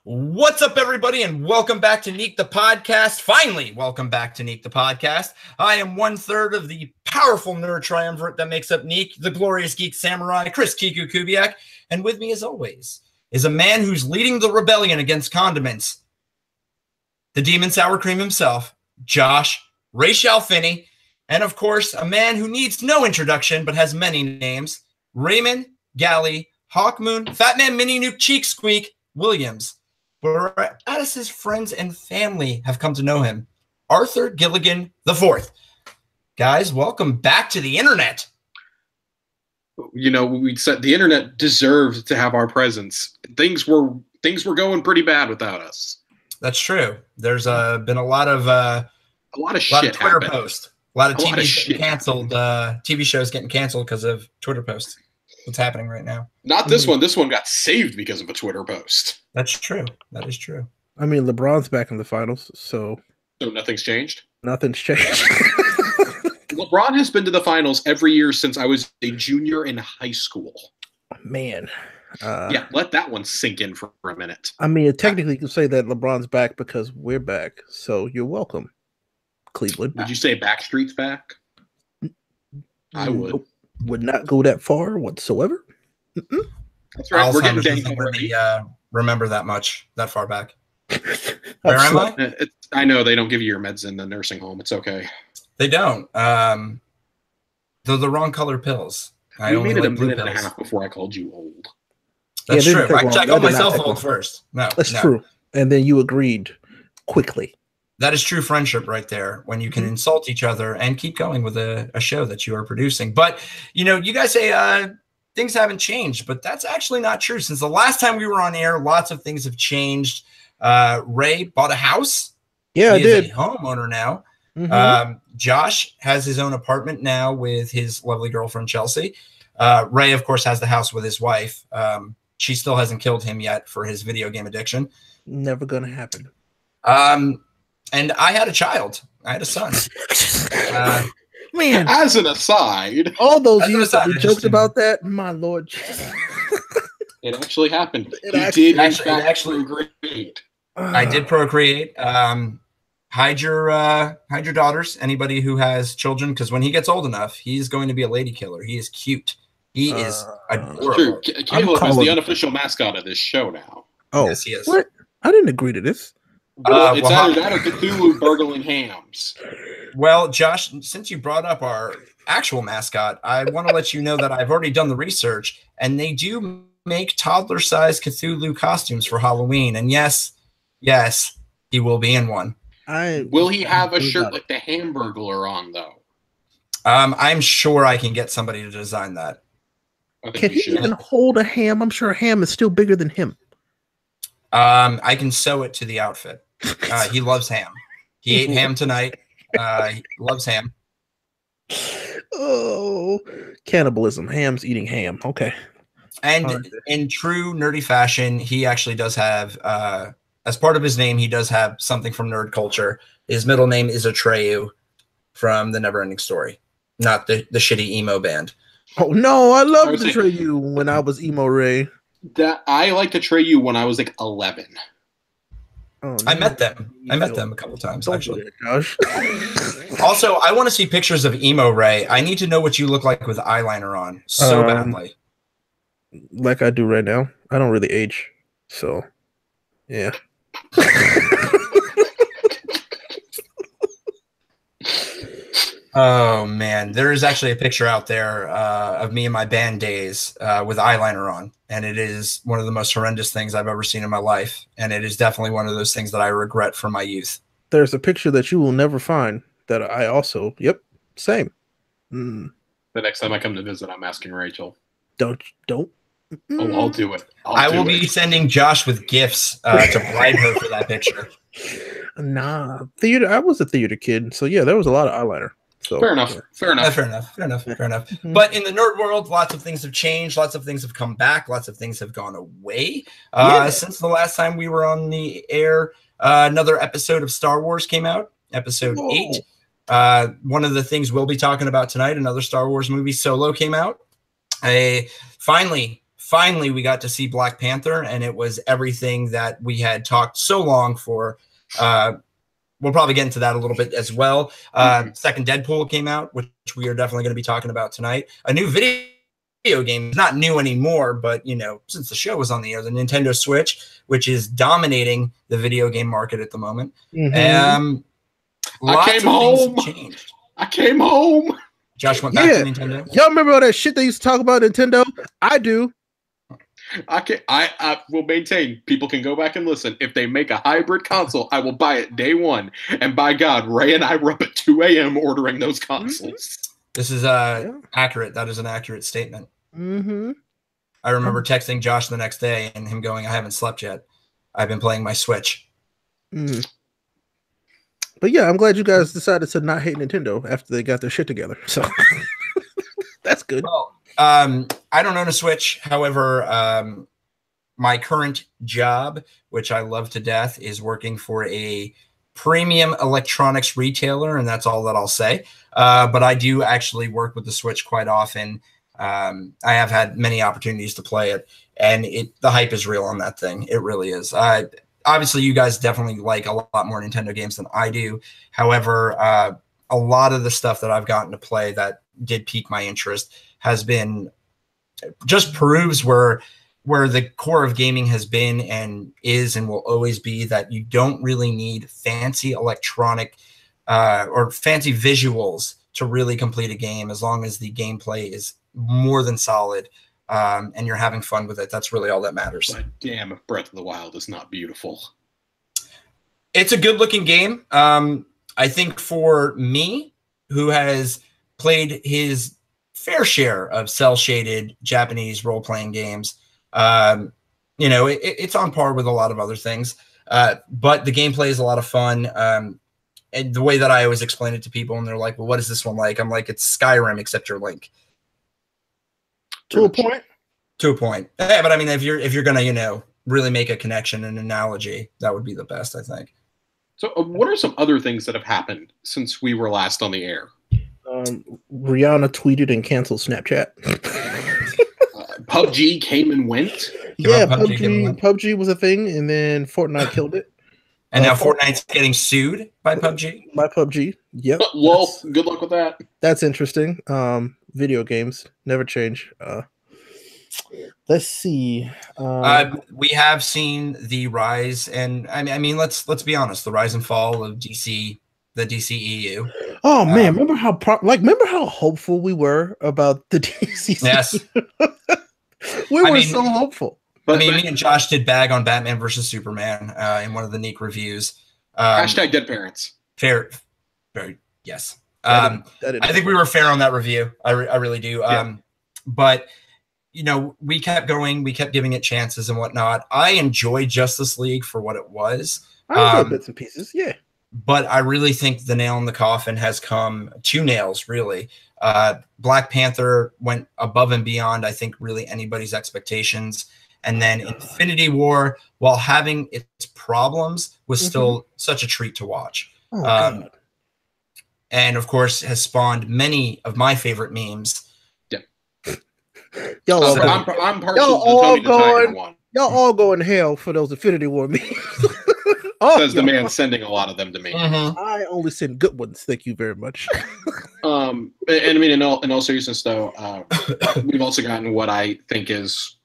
What's up, everybody, and welcome back to Neek the Podcast. Finally, welcome back to Neek the Podcast. I am 1/3 of the powerful nerd triumvirate that makes up Neek, the glorious geek samurai, Chris Kiku Kubiak, and with me, as always, is a man who's leading the rebellion against condiments, the demon sour cream himself, Josh Rachel Finney, and of course, a man who needs no introduction but has many names, Raymond Galley, Hawkmoon, Fatman Mini Nuke Cheek Squeak Williams. But as his friends and family have come to know him, Arthur Gilligan IV. Guys, welcome back to the internet. You know, we said the internet deserved to have our presence. Things were going pretty bad without us. That's true. There's been a lot of shit Twitter happened. posts, a lot of TV getting canceled. TV shows getting canceled because of Twitter posts. What's happening right now? Not this one. This one got saved because of a Twitter post. That's true. That is true. I mean, LeBron's back in the finals, so nothing's changed? Nothing's changed. LeBron has been to the finals every year since I was a junior in high school. Man. Yeah, let that one sink in for a minute. I mean, technically you can say that LeBron's back because we're back, so you're welcome, Cleveland. Would you say Backstreet's back? I would. Nope. Would not go that far whatsoever. Mm-mm. That's right. We're getting dang already. Remember that far back. Where am I? I know they don't give you your meds in the nursing home. It's okay. They don't. They're the wrong color pills. I only made it a minute and a half before I called you old. That's true. I called myself old first. That's true. And then you agreed quickly. That is true friendship right there, when you can insult each other and keep going with a show that you are producing. But, you know, you guys say things haven't changed, but that's actually not true. Since the last time we were on air, lots of things have changed. Ray bought a house. Yeah, I did. He's a homeowner now. Josh has his own apartment now with his lovely girlfriend, Chelsea. Ray, of course, has the house with his wife. She still hasn't killed him yet for his video game addiction. Never going to happen. And I had a child. I had a son. Man, as an aside, all those years that we joked about that, my lord, it actually happened. It actually agreed. I did procreate. Hide your daughters. Anybody who has children, because when he gets old enough, he's going to be a lady killer. He is cute. He is adorable. Caleb is the unofficial mascot of this show now. Oh, yes, he is. What? I didn't agree to this. It's either that or Cthulhu burgling hams. Well, Josh, since you brought up our actual mascot, I want to let you know that I've already done the research, and they do make toddler-sized Cthulhu costumes for Halloween. And yes, he will be in one. Will he have a shirt like the Hamburglar on, though? I'm sure I can get somebody to design that. Can he even hold a ham? I'm sure a ham is still bigger than him. I can sew it to the outfit. He loves ham. He ate ham tonight. He loves ham. Oh, cannibalism. Ham's eating ham. Okay. And in true nerdy fashion, he actually does have, as part of his name, he does have something from nerd culture. His middle name is Atreyu from the Neverending Story, not the shitty emo band. Oh no, I loved Atreyu when I was emo Ray. That I liked Atreyu when I was like 11. Oh, no. I met them a couple times, actually. Gosh. Also, I want to see pictures of emo Ray. I need to know what you look like with eyeliner on so badly. Like I do right now. I don't really age, so yeah. Oh man, there is actually a picture out there of me in my band days with eyeliner on, and it is one of the most horrendous things I've ever seen in my life, and it is definitely one of those things that I regret from my youth. There's a picture that you will never find that I also, same. The next time I come to visit, I'm asking Rachel. Don't. Oh, I'll do it. I will be sending Josh with gifts to bribe her for that picture. Nah, theater. I was a theater kid, so yeah, there was a lot of eyeliner. So, fair enough. Yeah. Fair enough. Fair enough. But in the nerd world, lots of things have changed. Lots of things have come back. Lots of things have gone away since the last time we were on the air. Another episode of Star Wars came out, episode 8. One of the things we'll be talking about tonight, another Star Wars movie, Solo, came out. Finally, finally we got to see Black Panther, and it was everything that we had talked so long for. We'll probably get into that a little bit as well. Second Deadpool came out, which we are definitely going to be talking about tonight. A new video game, not new anymore, but since the show was on the air, the Nintendo Switch, which is dominating the video game market at the moment. I came home. I came home. Josh went back to Nintendo. Y'all remember all that shit they used to talk about Nintendo? I do. I will maintain. People can go back and listen. If they make a hybrid console, I will buy it day one. And by God, Ray and I were up at 2 a.m. ordering those consoles. This is accurate. That is an accurate statement. Mm-hmm. I remember texting Josh the next day and him going, "I haven't slept yet. I've been playing my Switch." Mm. But yeah, I'm glad you guys decided to not hate Nintendo after they got their shit together. So that's good. Well, I don't own a Switch. However, my current job, which I love to death, is working for a premium electronics retailer, and that's all that I'll say. But I do actually work with the Switch quite often. I have had many opportunities to play it, and the hype is real on that thing. It really is. Obviously, you guys definitely like a lot more Nintendo games than I do. However, a lot of the stuff that I've gotten to play that did pique my interest has been just proves where the core of gaming has been and is and will always be, that you don't really need fancy electronic or fancy visuals to really complete a game, as long as the gameplay is more than solid and you're having fun with it. That's really all that matters. But damn, if Breath of the Wild is not beautiful. It's a good looking game. I think for me, who has played his fair share of cell shaded Japanese role playing games, it's on par with a lot of other things. But the gameplay is a lot of fun. And the way that I always explain it to people, and they're like, "Well, what is this one like?" I'm like, "It's Skyrim, except you're Link." To a point. To a point. Yeah, but I mean, if you're gonna, really make a connection and analogy, that would be the best, I think. So, what are some other things that have happened since we were last on the air? Rihanna tweeted and canceled Snapchat. PUBG came and went. Yeah, PUBG was a thing, and then Fortnite killed it. And now Fortnite's getting sued by PUBG? By PUBG, yep. Lol, good luck with that. That's interesting. Video games never change. Let's see. We have seen the rise, and I mean, let's be honest, the rise and fall of DC, the DC EU. Oh man, remember how hopeful we were about the DC? Yes, we were so hopeful. But me and Josh did bag on Batman versus Superman in one of the Neek reviews. Hashtag dead parents. Fair, very yes. I think we were fair on that review. I really do. Yeah. But we kept going. We kept giving it chances and whatnot. I enjoyed Justice League for what it was. I enjoyed bits and pieces, yeah. But I really think the nail in the coffin has come. Two nails, really. Black Panther went above and beyond, I think, really anybody's expectations. And then Infinity War, while having its problems, was still such a treat to watch. Oh, and of course, has spawned many of my favorite memes. Yeah. I'm partial to the Tony the Tiger one. Y'all all go in hell for those Infinity War memes. Says the man sending a lot of them to me. I only send good ones. Thank you very much. And I mean, in all seriousness, though, we've also gotten what I think is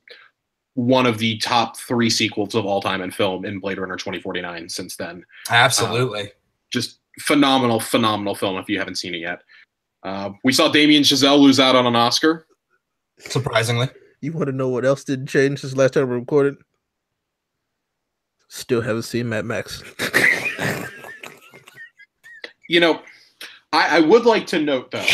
one of the top 3 sequels of all time in film in Blade Runner 2049 since then. Absolutely. Just phenomenal film if you haven't seen it yet. We saw Damien Chazelle lose out on an Oscar. Surprisingly. You want to know what else didn't change since last time we recorded? Still haven't seen Mad Max. I would like to note, though.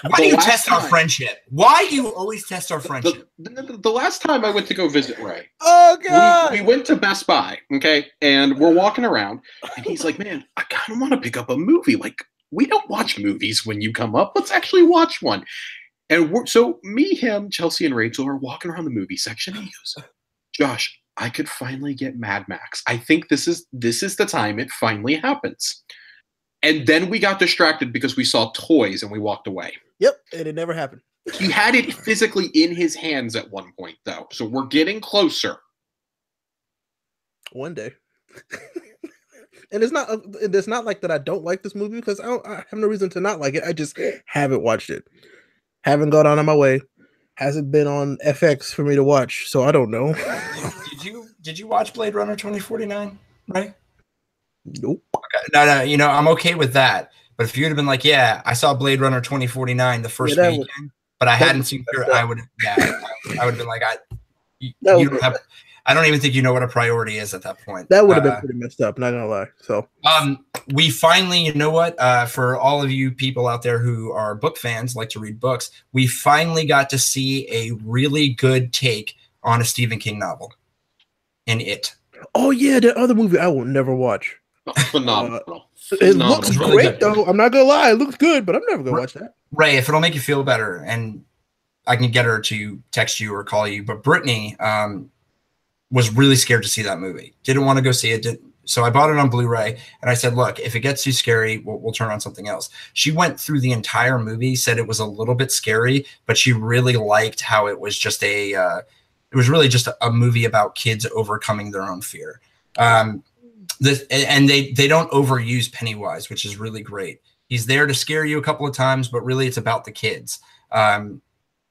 Why do you test our friendship? Why do you always test our friendship? The last time I went to go visit Ray, oh god, we went to Best Buy, okay, and we're walking around, and he's like, "Man, I kind of want to pick up a movie. Like, we don't watch movies when you come up. Let's actually watch one." And so me, him, Chelsea, and Rachel are walking around the movie section, and he goes, "Josh, I could finally get Mad Max. I think this is the time it finally happens." And then we got distracted because we saw toys and we walked away. Yep, and it never happened. He had it physically in his hands at one point, though. So we're getting closer. One day. And it's not like that I don't like this movie, because I have no reason to not like it. I just haven't watched it. Haven't gone out of my way. Hasn't been on FX for me to watch, so I don't know. Did you watch Blade Runner 2049? Right? Nope. Okay. No, you know, I'm okay with that. But if you'd have been like, yeah, I saw Blade Runner 2049 the first weekend, but I hadn't seen it, I would have been like, you don't have. I don't even think you know what a priority is at that point. That would have been pretty messed up, not gonna lie. So we finally, you know what? For all of you people out there who are book fans, like to read books, we finally got to see a really good take on a Stephen King novel in It. Oh yeah, the other movie I will never watch. Phenomenal. It looks really great though. I'm not gonna lie, it looks good, but I'm never gonna watch that. Ray, if it'll make you feel better, and I can get her to text you or call you, but Brittany was really scared to see that movie. Didn't want to go see it. So I bought it on Blu-ray, and I said, look, if it gets too scary, we'll turn on something else. She went through the entire movie, said it was a little bit scary, but she really liked how it was just it was really just a movie about kids overcoming their own fear. And they don't overuse Pennywise, which is really great. He's there to scare you a couple of times, but really it's about the kids.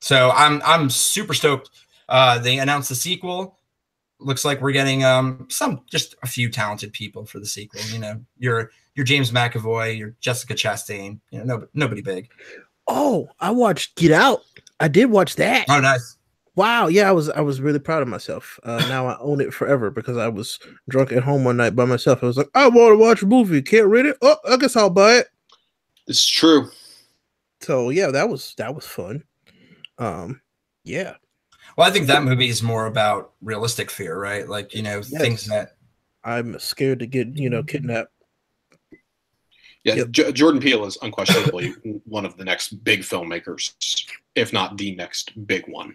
So I'm super stoked. They announced the sequel. Looks like we're getting just a few talented people for the sequel. You know, your James McAvoy, your Jessica Chastain. You know, nobody big. Oh, I watched Get Out. I did watch that. Oh, nice. Wow, yeah, I was really proud of myself. Now I own it forever, because I was drunk at home one night by myself. I was like, I want to watch a movie. Can't read it. Oh, I guess I'll buy it. It's true. So yeah, that was fun. Yeah. Well, I think that movie is more about realistic fear, right? Like, you know, things that I'm scared to get, kidnapped. Yeah, yep. Jordan Peele is unquestionably one of the next big filmmakers, if not the next big one.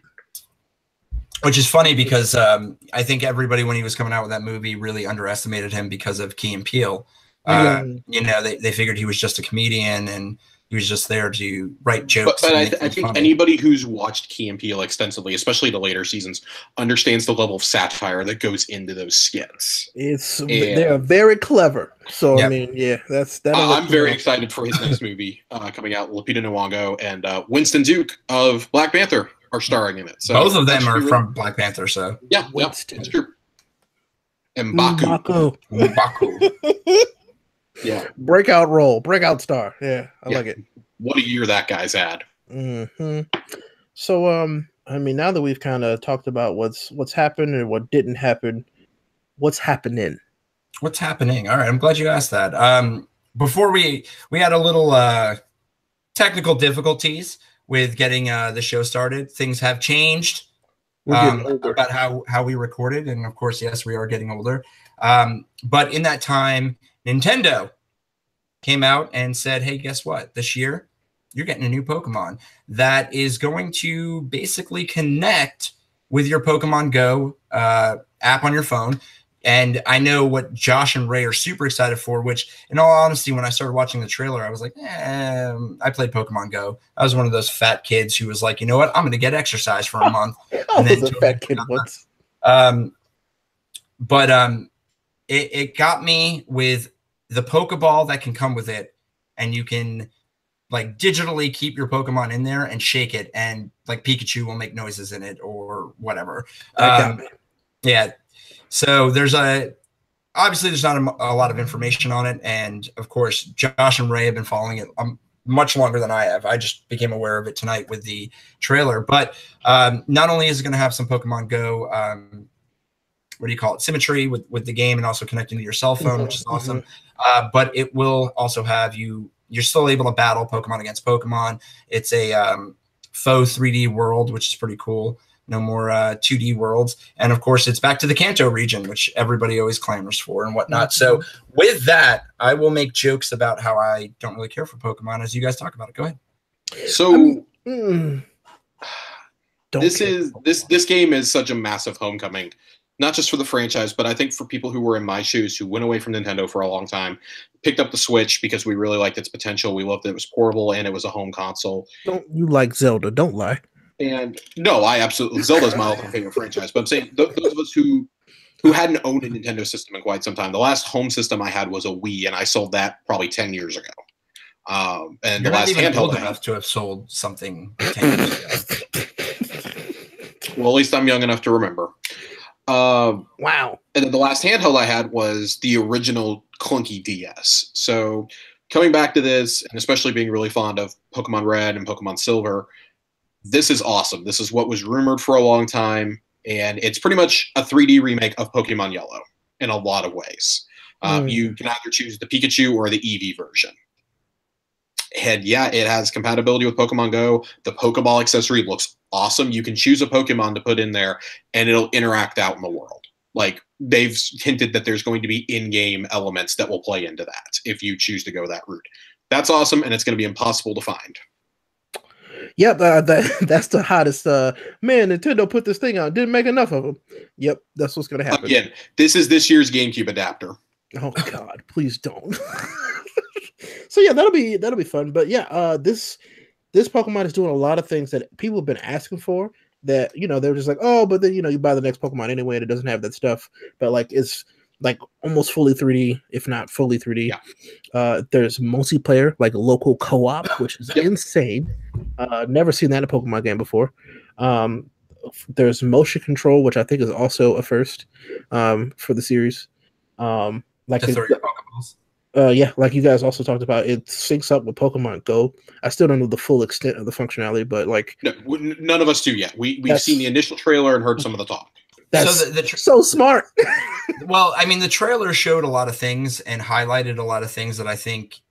Which is funny because I think everybody, when he was coming out with that movie, really underestimated him because of Key and Peele. You know, they figured he was just a comedian and he was just there to write jokes. But I think anybody who's watched Key and Peele extensively, especially the later seasons, understands the level of satire that goes into those skits. They're very clever. So yep. I mean, yeah, I'm very excited for his next movie coming out. Lupita Nyong'o and Winston Duke of Black Panther are starring in it. So both of them are from Black Panther. So yeah, that's true. And M'Baku. Yeah. Breakout star. Yeah, I like it. What a year that guy's had. Mm-hmm. So, I mean, now that we've kind of talked about what's happened and what didn't happen, what's happening? What's happening? All right, I'm glad you asked that. Before we had a little technical difficulties with getting the show started. Things have changed about how we recorded, and of course, yes, we are getting older. But in that time, Nintendo came out and said, hey, guess what? This year, you're getting a new Pokemon that is going to basically connect with your Pokemon Go app on your phone. And I know what Josh and Ray are super excited for, which, in all honesty, when I started watching the trailer, I was like, I played Pokemon Go. I was one of those fat kids who was like, you know what? I'm going to get exercise for a month. I was a fat kid once. It got me with the Pokeball that can come with it, and you can like digitally keep your Pokemon in there and shake it, and like Pikachu will make noises in it or whatever. Yeah. So obviously there's not a lot of information on it. And of course, Josh and Ray have been following it much longer than I have. I just became aware of it tonight with the trailer, but not only is it going to have some Pokemon Go, what do you call it? Symmetry with the game and also connecting to your cell phone, which is awesome. But it will also have you're still able to battle Pokemon against Pokemon. It's a faux 3D world, which is pretty cool. No more 2D worlds. And of course, it's back to the Kanto region, which everybody always clamors for and whatnot. So with that, I will make jokes about how I don't really care for Pokemon as you guys talk about it. Go ahead. So This game is such a massive homecoming, not just for the franchise, but I think for people who were in my shoes, who went away from Nintendo for a long time, picked up the Switch because we really liked its potential. We loved that it was portable and it was a home console. Don't you like Zelda? Don't lie. And no, I absolutely Zelda's my all-time favorite franchise. But I'm saying those of us who hadn't owned a Nintendo system in quite some time. The last home system I had was a Wii, and I sold that probably 10 years ago. And You're the not last even handheld old enough to have sold something 10 years ago. Well, at least I'm young enough to remember. Wow. And then the last handheld I had was the original clunky DS. So coming back to this, and especially being really fond of Pokemon Red and Pokemon Silver, this is awesome. This is what was rumored for a long time, and it's pretty much a 3D remake of Pokemon Yellow in a lot of ways. You can either choose the Pikachu or the Eevee version. And yeah, it has compatibility with Pokemon Go. The Pokeball accessory looks awesome. You can choose a Pokemon to put in there, and it'll interact out in the world. Like, they've hinted that there's going to be in-game elements that will play into that if you choose to go that route. That's awesome, and it's going to be impossible to find. Yep, that's the hottest. Man, Nintendo put this thing out, didn't make enough of them. Yep, that's what's going to happen. Again, this is this year's GameCube adapter. Oh God, please don't. So yeah, that'll be fun. But yeah, this Pokemon is doing a lot of things that people have been asking for. That they're just like, oh, but then you buy the next Pokemon anyway, and it doesn't have that stuff. But like it's like almost fully 3D, if not fully 3D. Yeah. There's multiplayer, like local co-op, which is insane. Never seen that in a Pokemon game before. There's motion control, which I think is also a first for the series. Like to throw your Pokeballs. Yeah, like you guys also talked about, it syncs up with Pokemon Go. I still don't know the full extent of the functionality, but like none of us do yet. We've seen the initial trailer and heard some of the talk. That's so smart. Well, I mean, the trailer showed a lot of things and highlighted a lot of things that I think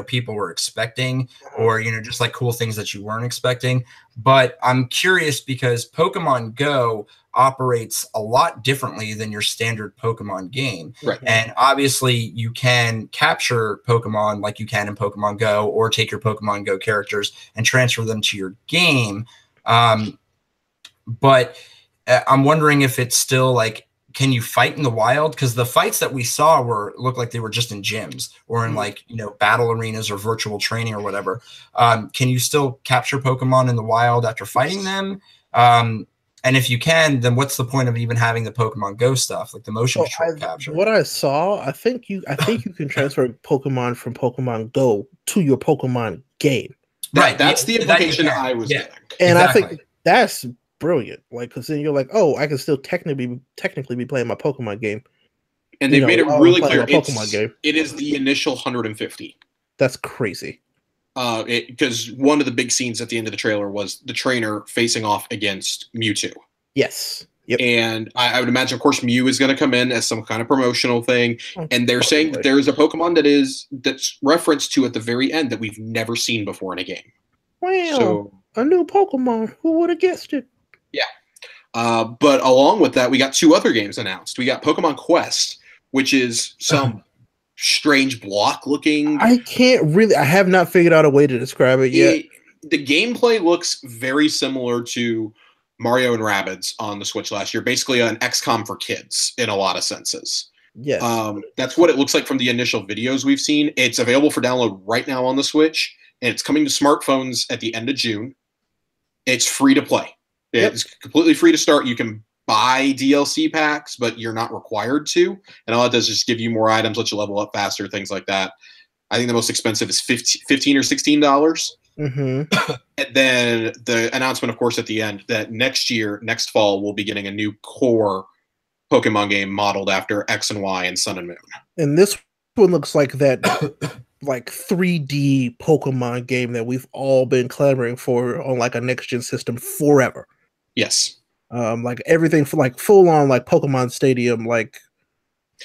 people were expecting, or just like cool things that you weren't expecting. But I'm curious because Pokemon Go operates a lot differently than your standard Pokemon game. Right. And obviously you can capture Pokemon like you can in Pokemon Go, or take your Pokemon Go characters and transfer them to your game. But I'm wondering if it's still like, can you fight in the wild? Because the fights that we saw looked like they were just in gyms or in like, battle arenas or virtual training or whatever. Can you still capture Pokemon in the wild after fighting them? And if you can, then what's the point of even having the Pokemon Go stuff, like the motion control capture? What I saw, I think you can transfer Pokemon from Pokemon Go to your Pokemon game. Right. That's the implication I was getting. And exactly. I think that's brilliant. Like, because then you're like, oh, I can still technically be playing my Pokemon game. And they've made it really clear. It is the initial 150. That's crazy. Because one of the big scenes at the end of the trailer was the trainer facing off against Mewtwo. Yes. Yep. And I would imagine, of course, Mew is going to come in as some kind of promotional thing. And they're saying that there is a Pokemon that's referenced to at the very end that we've never seen before in a game. Wow. So, a new Pokemon. Who would have guessed it? Yeah. But along with that, we got two other games announced. We got Pokemon Quest, which is some strange block looking. I have not figured out a way to describe it yet. The gameplay looks very similar to Mario and Rabbids on the Switch last year. Basically an XCOM for kids in a lot of senses. Yes. That's what it looks like from the initial videos we've seen. It's available for download right now on the Switch, and it's coming to smartphones at the end of June. It's free to play. It's completely free to start. You can buy DLC packs, but you're not required to. And all it does is just give you more items, let you level up faster, things like that. I think the most expensive is $15 or $16. Mm-hmm. And then the announcement, of course, at the end that next fall, we'll be getting a new core Pokemon game modeled after X and Y and Sun and Moon. And this one looks like that like 3D Pokemon game that we've all been clamoring for on like a next-gen system forever. Yes. Like everything for like full on like Pokemon Stadium, like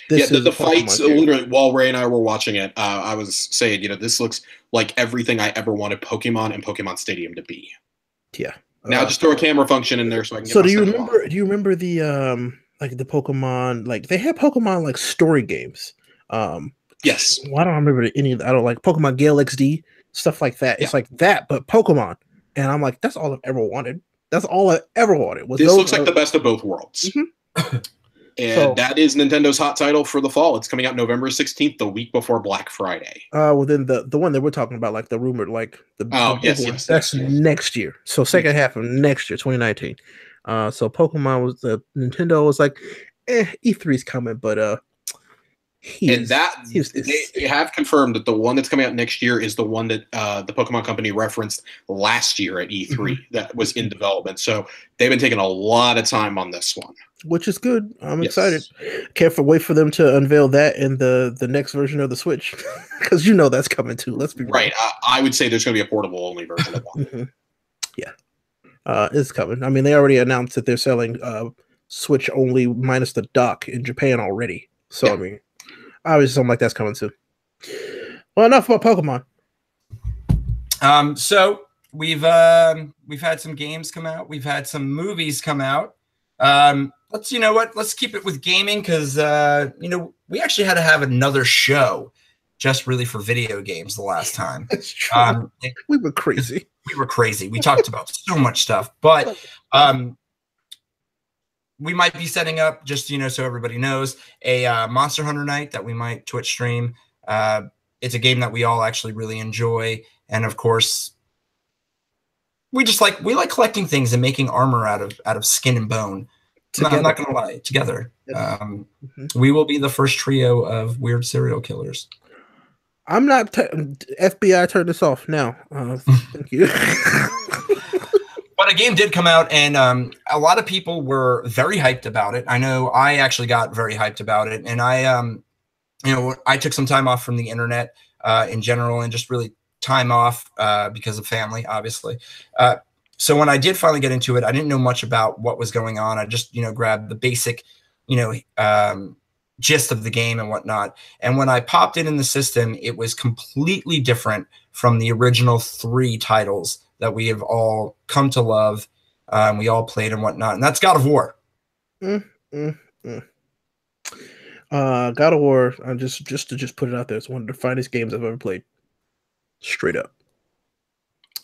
this is the fights literally while Ray and I were watching it, I was saying, this looks like everything I ever wanted Pokemon and Pokemon Stadium to be. Yeah. Now just throw a camera function in there so I can get So do you remember the like the Pokemon, like they had Pokemon like story games? Yes. Well, I don't remember any of that. I don't like Pokemon, Gale XD, stuff like that. Yeah. It's like that, but Pokemon. And I'm like, that's all I've ever wanted. And I'm like, that's all I've ever wanted. Pokemon Gale XD, stuff like that. It's like that, but Pokemon Gale XD, stuff like that. It's like that, but Pokemon. And I'm like, that's all I've ever wanted. That's all I ever wanted. This looks like the best of both worlds. Mm-hmm. And that is Nintendo's hot title for the fall. It's coming out November 16th, the week before Black Friday. Well, then the one that we're talking about, like the rumored, like the yes, one, yes, that's yes. next year. So second half of next year, 2019. So Pokemon was Nintendo was like, E3's coming, but they have confirmed that the one that's coming out next year is the one that the Pokemon Company referenced last year at E3 that was in development. So they've been taking a lot of time on this one, which is good. I'm excited. Can't wait for them to unveil that in the next version of the Switch, because that's coming too. Let's be right. I would say there's going to be a portable only version of that. Yeah, it's coming. I mean, they already announced that they're selling Switch only minus the dock in Japan already. So I mean, obviously something like that's coming too. Well, enough about Pokemon. So we've had some games come out. We've had some movies come out. Let's keep it with gaming, because we actually had to have another show just really for video games the last time. That's true. We were crazy. We were crazy. We talked about so much stuff, but we might be setting up, just so everybody knows, a Monster Hunter night that we might Twitch stream. It's a game that we all actually really enjoy, and of course, we like collecting things and making armor out of skin and bone. I'm not gonna lie. Together, we will be the first trio of weird serial killers. I'm not FBI. Turn this off now. Thank you. But a game did come out, and a lot of people were very hyped about it. I know I actually got very hyped about it, and I took some time off from the internet in general, and just really time off because of family, obviously. So when I did finally get into it, I didn't know much about what was going on. I just grabbed the basic gist of the game and whatnot. And when I popped it in the system, it was completely different from the original 3 titles that we have all come to love. We all played and whatnot. And that's God of War. God of War, just to put it out there, it's one of the finest games I've ever played. Straight up.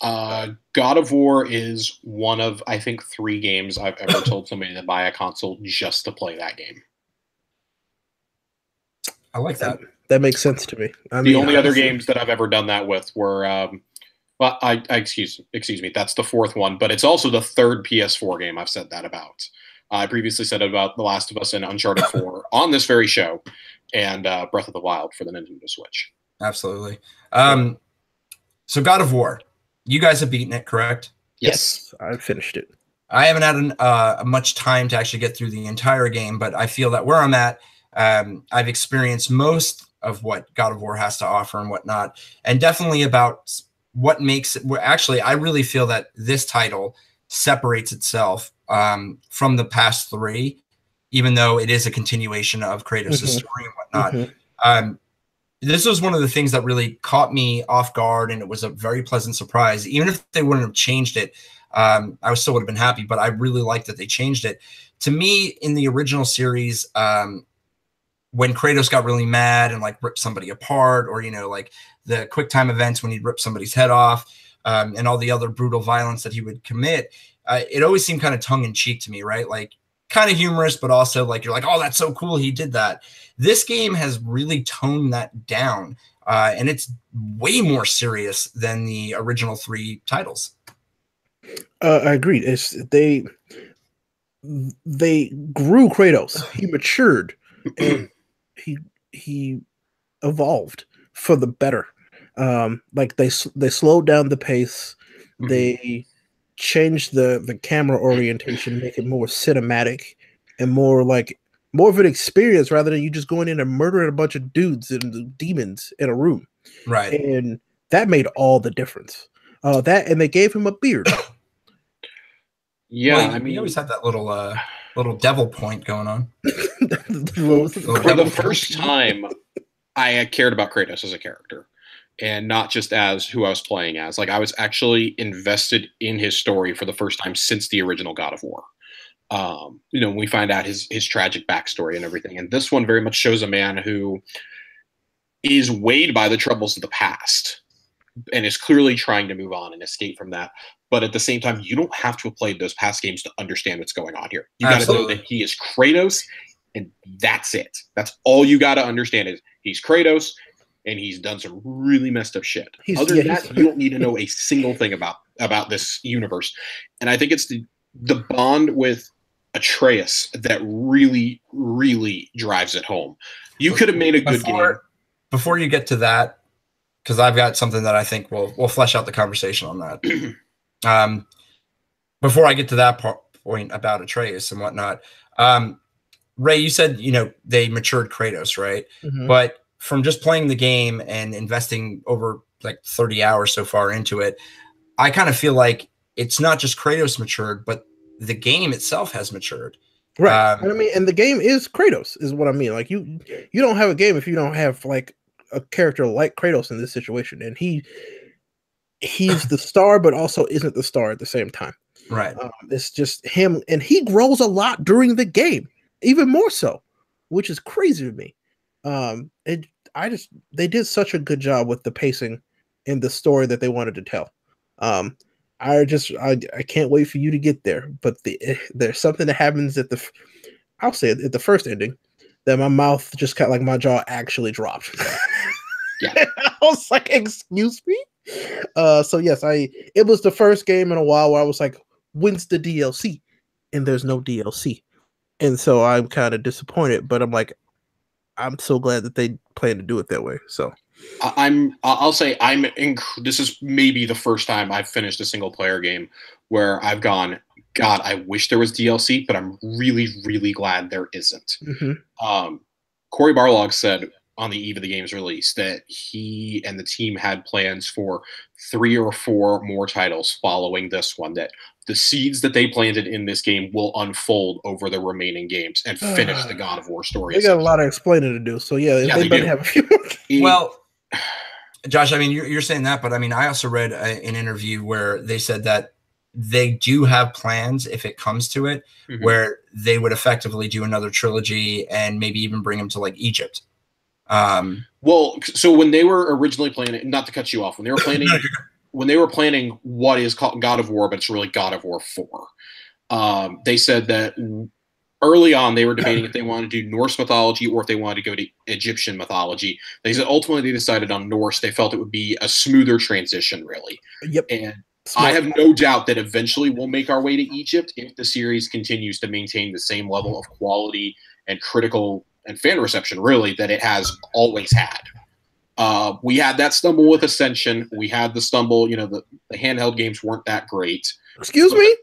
God of War is one of, I think, 3 games I've ever told somebody to buy a console just to play that game. I like that. That makes sense to me. The only other games that I've ever done that with were, excuse me, that's the 4th one, but it's also the 3rd PS4 game I've said that about. I previously said about The Last of Us and Uncharted 4 on this very show, and Breath of the Wild for the Nintendo Switch. Absolutely. So God of War, you guys have beaten it, correct? Yes, I finished it. I haven't had much time to actually get through the entire game, but I feel that where I'm at, I've experienced most of what God of War has to offer and whatnot, and definitely about what makes it. Actually, I really feel that this title separates itself from the past 3, even though it is a continuation of Kratos' story and whatnot. This was one of the things that really caught me off guard, and it was a very pleasant surprise. Even if they wouldn't have changed it, I still would have been happy, but I really liked that they changed it. To me, in the original series, when Kratos got really mad and like ripped somebody apart, or like the quick time events when he'd rip somebody's head off, and all the other brutal violence that he would commit, it always seemed kind of tongue-in-cheek to me, right? Like kind of humorous, but also like you're like, oh, that's so cool he did that. This game has really toned that down, and it's way more serious than the original 3 titles. I agree. They grew Kratos. He matured, and he evolved for the better. Like they slowed down the pace. They changed the camera orientation, make it more cinematic and more of an experience rather than you just going in and murdering a bunch of dudes and demons in a room. Right. And that made all the difference. That, and they gave him a beard. Yeah, well, I mean, he always had that little devil point going on. For the first time, I cared about Kratos as a character, and not just as who I was playing as. Like, I was actually invested in his story for the first time since the original God of War. We find out his tragic backstory and everything. And this one very much shows a man who is weighed by the troubles of the past and is clearly trying to move on and escape from that. but at the same time, you don't have to have played those past games to understand what's going on here. You got to know that he is Kratos, and that's it. That's all you got to understand is he's Kratos, and he's done some really messed up shit. Other than that, you don't need to know a single thing about this universe. And I think it's the bond with Atreus that really, really drives it home. You could have made a good game. Before you get to that, because I've got something that I think we'll flesh out the conversation on that. Before I get to that point about Atreus and whatnot, Ray, you said, they matured Kratos, right? Mm-hmm. But from just playing the game and investing over like 30 hours so far into it, I kind of feel like it's not just Kratos matured, but the game itself has matured. Right. And the game is Kratos, is what I mean. Like you don't have a game if you don't have like a character like Kratos in this situation, and he's the star, but also isn't the star at the same time. Right. It's just him, and he grows a lot during the game, even more so, which is crazy to me. They did such a good job with the pacing and the story that they wanted to tell. I can't wait for you to get there. But there's something that happens at the first ending that my mouth just kind of like my jaw actually dropped. Yeah. I was like, excuse me. So yes, it was the first game in a while where I was like, when's the DLC? And there's no DLC. And so I'm kind of disappointed, but I'm like, I'm so glad that they plan to do it that way. So I'll say this is maybe the first time I've finished a single player game where I've gone, God, I wish there was DLC, but I'm really, really glad there isn't. Mm-hmm. Cory Barlog said on the eve of the game's release that he and the team had plans for 3 or 4 more titles following this one, that the seeds that they planted in this game will unfold over the remaining games and finish the God of War story. They got a lot of explaining to do. So yeah they better have a few more. Well, Josh, I mean, you're saying that, but I mean, I also read an interview where they said that they do have plans, if it comes to it, mm-hmm. where they would effectively do another trilogy and maybe even bring them to like Egypt. Well, so when they were originally planning, not to cut you off, when they were planning what is called God of War, but it's really God of War 4, they said that early on they were debating if they wanted to do Norse mythology or if they wanted to go to Egyptian mythology. They said ultimately they decided on Norse. They felt it would be a smoother transition, really. Yep. And I have no doubt that eventually we'll make our way to Egypt if the series continues to maintain the same level of quality and critical and fan reception, really, that it has always had. We had that stumble with Ascension. We had the stumble, the handheld games weren't that great. Excuse me?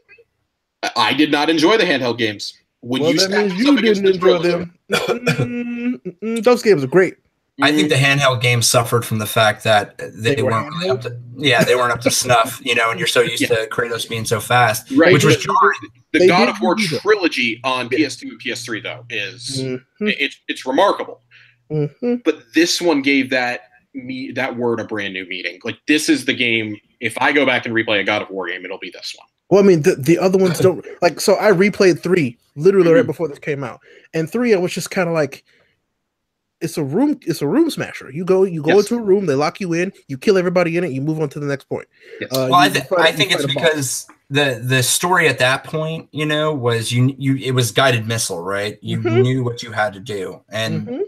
I did not enjoy the handheld games. That means you didn't enjoy them. Those games are great. I think the handheld games suffered from the fact that they weren't really up to, they weren't up to snuff, and you're so used to Kratos being so fast, right? Which was jarring. The God of War trilogy on PS2 and PS3 though is it's remarkable. Mm-hmm. But this one gave that word a brand new meaning. Like, this is the game. If I go back and replay a God of War game, it'll be this one. Well, I mean, the other ones don't like. So I replayed 3 literally right before this came out, and 3 I was just kind of like, it's a room smasher. You go into a room, they lock you in, you kill everybody in it, you move on to the next point. Yes. Well, I think it's because the story at that point, was it was guided missile, right? You knew what you had to do, and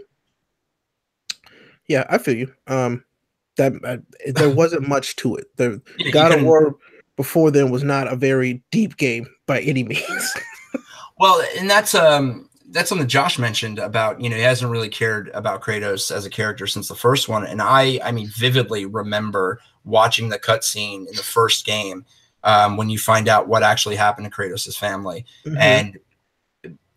yeah, I feel you. There wasn't much to it. The God of War before then was not a very deep game by any means. Well, and that's something Josh mentioned about, he hasn't really cared about Kratos as a character since the first one. And I mean, vividly remember watching the cutscene in the first game when you find out what actually happened to Kratos' family. Mm-hmm. And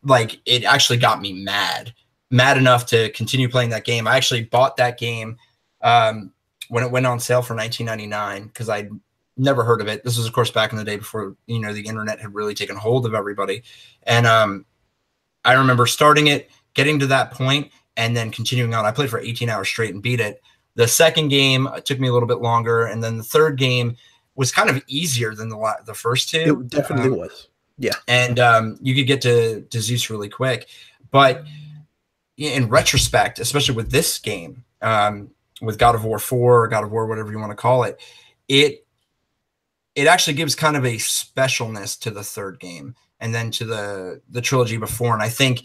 like, it actually got me mad enough to continue playing that game. I actually bought that game when it went on sale for $19.99 because I'd never heard of it. This was, of course, back in the day before, the internet had really taken hold of everybody. And I remember starting it, getting to that point, and then continuing on. I played for 18 hours straight and beat it. The second game took me a little bit longer, and then the third game was kind of easier than the first two. It definitely was. Yeah. And you could get to Zeus really quick. But in retrospect, especially with this game, with God of War 4, or God of War, whatever you want to call it, it actually gives kind of a specialness to the third game and then to the trilogy before. And I think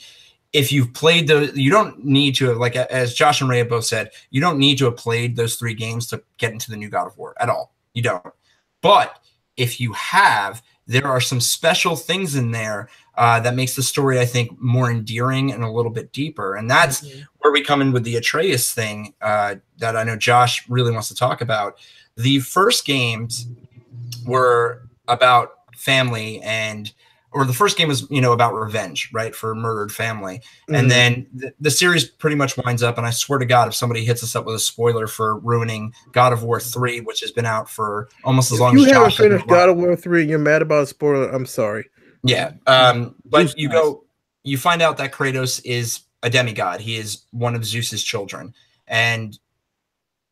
if you've played those, you don't need to have, like as Josh and Ray have both said, you don't need to have played those 3 games to get into the new God of War at all. You don't. But if you have, there are some special things in there that makes the story, I think, more endearing and a little bit deeper. And that's where we come in with the Atreus thing that I know Josh really wants to talk about. The first games were about family or the first game was, about revenge, right, for murdered family. And then the series pretty much winds up, and I swear to God, if somebody hits us up with a spoiler for ruining God of War 3, which has been out for almost as long as Josh. If you haven't finished God of War 3 and you're mad about a spoiler, I'm sorry. Yeah. But you find out that Kratos is a demigod. He is one of Zeus's children. And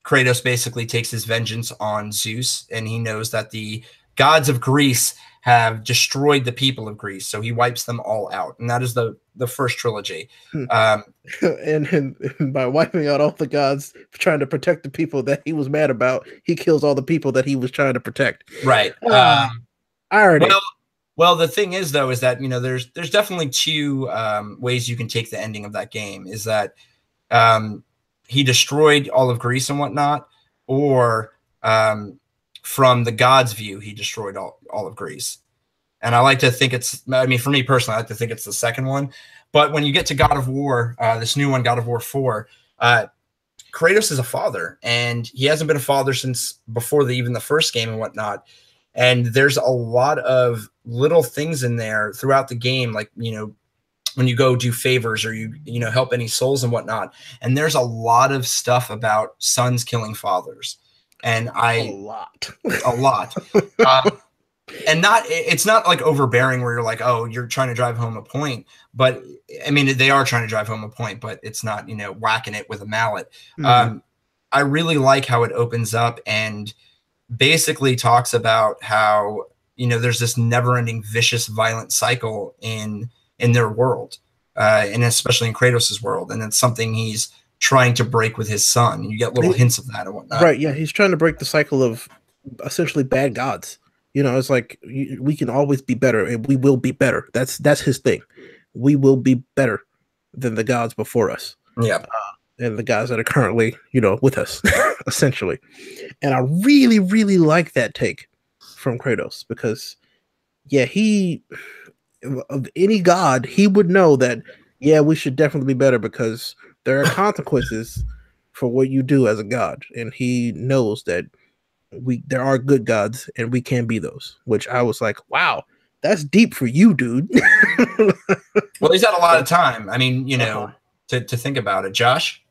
Kratos basically takes his vengeance on Zeus, and he knows that the gods of Greece have destroyed the people of Greece, so he wipes them all out, and that is the first trilogy. And by wiping out all the gods trying to protect the people that he was mad about, he kills all the people that he was trying to protect. Right. Irony. Well, the thing is, though, is that there's definitely 2 ways you can take the ending of that game. Is that he destroyed all of Greece and whatnot, or from the god's view, he destroyed all of Greece. And I like to think for me personally, I like to think it's the second one. But when you get to God of War, this new one, God of War 4, Kratos is a father, and he hasn't been a father since before even the first game and whatnot. And there's a lot of little things in there throughout the game, like, when you go do favors or you help any souls and whatnot. And there's a lot of stuff about sons killing fathers. And a lot. And it's not like overbearing where you're like, oh, you're trying to drive home a point. But I mean, they are trying to drive home a point, but it's not, whacking it with a mallet. I really like how it opens up and basically talks about how, there's this never ending vicious, violent cycle in their world, and especially in Kratos's world. And it's something he's trying to break with his son. You get little hints of that and whatnot. Right. Yeah. He's trying to break the cycle of essentially bad gods. It's like we can always be better, and we will be better. That's his thing. We will be better than the gods before us. Yeah. And the guys that are currently, with us, essentially. And I really, really like that take from Kratos because, of any god, he would know that, we should definitely be better because there are consequences for what you do as a god. And he knows that there are good gods and we can be those, which I was like, wow, that's deep for you, dude. Well, he's had a lot of time. I mean, to think about it. Josh?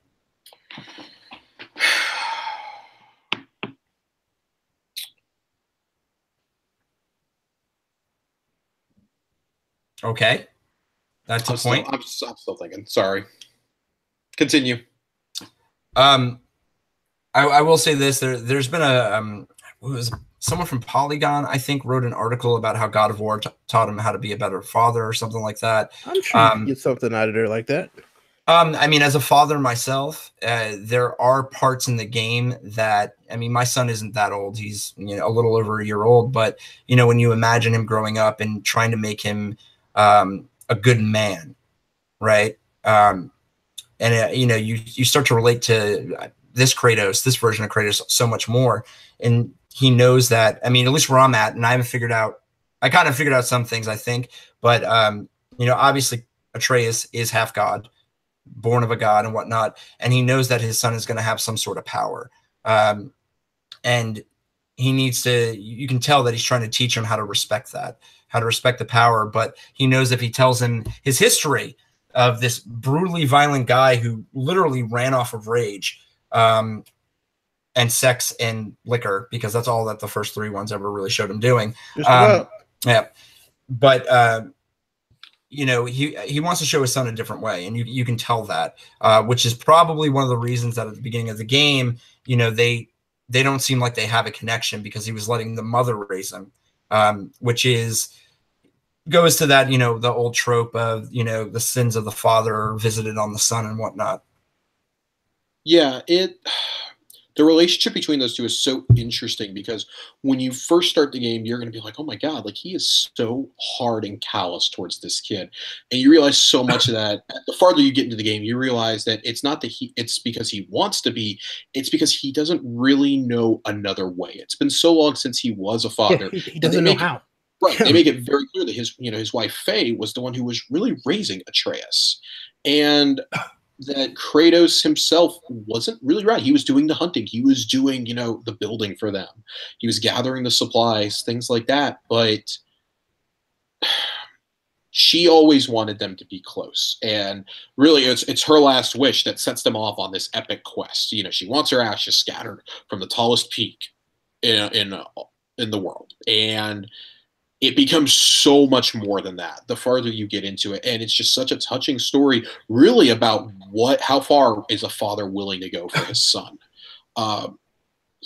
Okay. That's a point. I'm still thinking. Sorry. Continue. I will say this. There's been someone from Polygon, I think, wrote an article about how God of War taught him how to be a better father or something like that. I'm sure you can get something out of there like that. I mean, as a father myself, there are parts in the game that, my son isn't that old. He's, a little over a year old. But, when you imagine him growing up and trying to make him a good man, right? And, you start to relate to this version of Kratos so much more. And he knows that, at least where I'm at, and I kind of figured out some things, I think. But, obviously Atreus is half God, born of a god and whatnot, and he knows that his son is going to have some sort of power, and he needs to, you can tell that he's trying to teach him how to respect the power. But he knows if he tells him his history of this brutally violent guy who literally ran off of rage and sex and liquor, because that's all that the first 3 ones ever really showed him doing. Yeah, but he wants to show his son a different way, and you can tell that, which is probably one of the reasons that at the beginning of the game, they don't seem like they have a connection, because he was letting the mother raise him, which goes to that, the old trope of, the sins of the father are visited on the son and whatnot. Yeah, the relationship between those two is so interesting because when you first start the game, you're going to be like, oh my God, like he is so hard and callous towards this kid. And you realize so much of that. The farther you get into the game, you realize that it's not that it's because he wants to be, it's because he doesn't really know another way. It's been so long since he was a father. Yeah, he doesn't know how. Right. They make it very clear that his wife Faye was the one who was really raising Atreus. And that Kratos himself wasn't really right. He was doing the hunting. He was doing, the building for them. He was gathering the supplies, things like that. But she always wanted them to be close. And really, it's her last wish that sets them off on this epic quest. She wants her ashes scattered from the tallest peak in the world. And it becomes so much more than that the farther you get into it. And it's just such a touching story, really, about how far is a father willing to go for his son.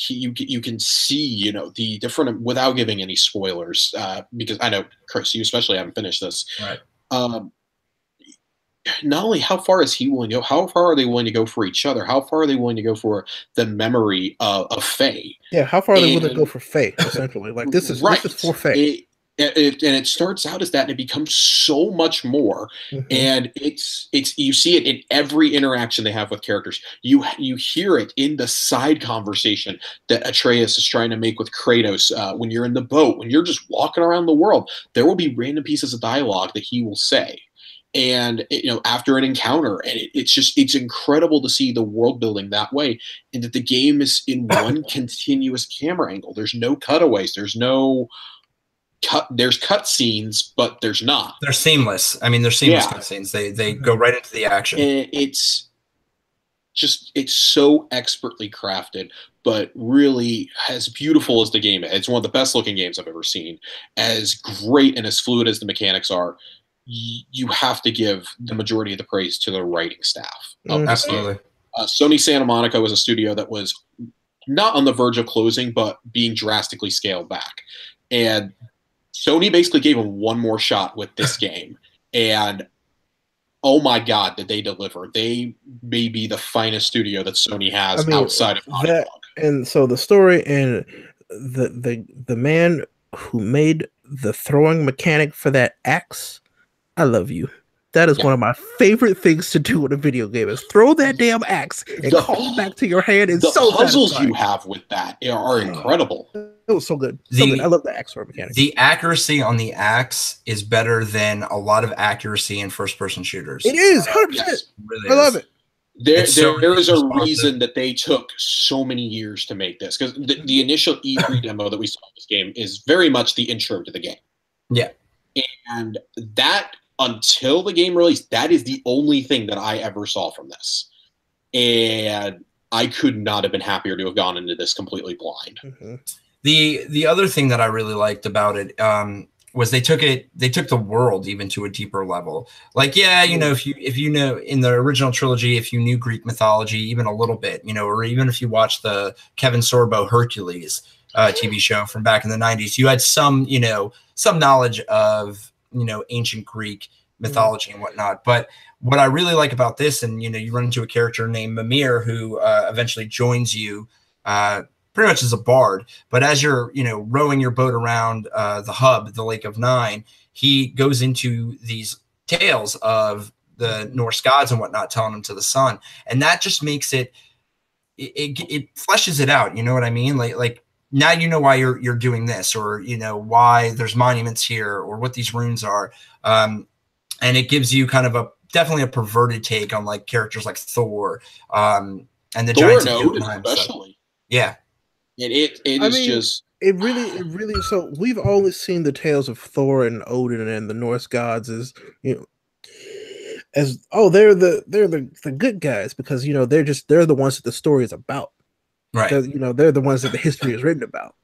You can see, the different, without giving any spoilers, because I know, Chris, you especially haven't finished this. Right. Not only how far is he willing to go, how far are they willing to go for each other? How far are they willing to go for the memory of Faye? Yeah, how far are they willing to go for Faye, essentially? Like, this is for Faye. And it starts out as that, and it becomes so much more. Mm-hmm. And it's you see it in every interaction they have with characters. You hear it in the side conversation that Atreus is trying to make with Kratos. When you're in the boat, when you're just walking around the world, there will be random pieces of dialogue that he will say. And after an encounter, and it's incredible to see the world building that way, and that the game is in one continuous camera angle. There's no cutaways. There's cut scenes, but there's not. They're seamless. I mean, they're seamless cut scenes. They go right into the action. And it's so expertly crafted, but really as beautiful as the game is. It's one of the best looking games I've ever seen. As great and as fluid as the mechanics are, you have to give the majority of the praise to the writing staff. Absolutely. Sony Santa Monica was a studio that was not on the verge of closing, but being drastically scaled back. And Sony basically gave him one more shot with this game. And oh my God, did they deliver. They may be the finest studio that Sony has outside of Naughty Dog. And so the story and the man who made the throwing mechanic for that axe, I love you. That is one of my favorite things to do in a video game is throw that damn axe and call it back to your hand. And the puzzles you have with that are incredible. It was so good. I love the axe throw mechanic. The accuracy on the axe is better than a lot of accuracy in first-person shooters. It is 100%. Yes, really I love it. There is a reason that they took so many years to make this, because the initial E3 demo that we saw of this game is very much the intro to the game. Yeah, and that, until the game released, that is the only thing that I ever saw from this. And I could not have been happier to have gone into this completely blind. Mm-hmm. The other thing that I really liked about it was they took the world even to a deeper level. Like, if you know in the original trilogy, if you knew Greek mythology even a little bit, or even if you watched the Kevin Sorbo Hercules TV show from back in the 90s, you had some knowledge of ancient Greek mythology and whatnot. But what I really like about this, and you run into a character named Mimir who eventually joins you pretty much as a bard. But as you're rowing your boat around the hub, the Lake of Nine, he goes into these tales of the Norse gods and whatnot, telling them to the sun, and that just makes it fleshes it out. You know what I mean? Like now you know why you're doing this, or why there's monuments here, or what these runes are, and it gives you kind of definitely a perverted take on like characters like Thor, and the Thor giants, especially. Yeah, it really. So we've always seen the tales of Thor and Odin and the Norse gods as they're the good guys because they're the ones that the story is about. Right. They're the ones that the history is written about.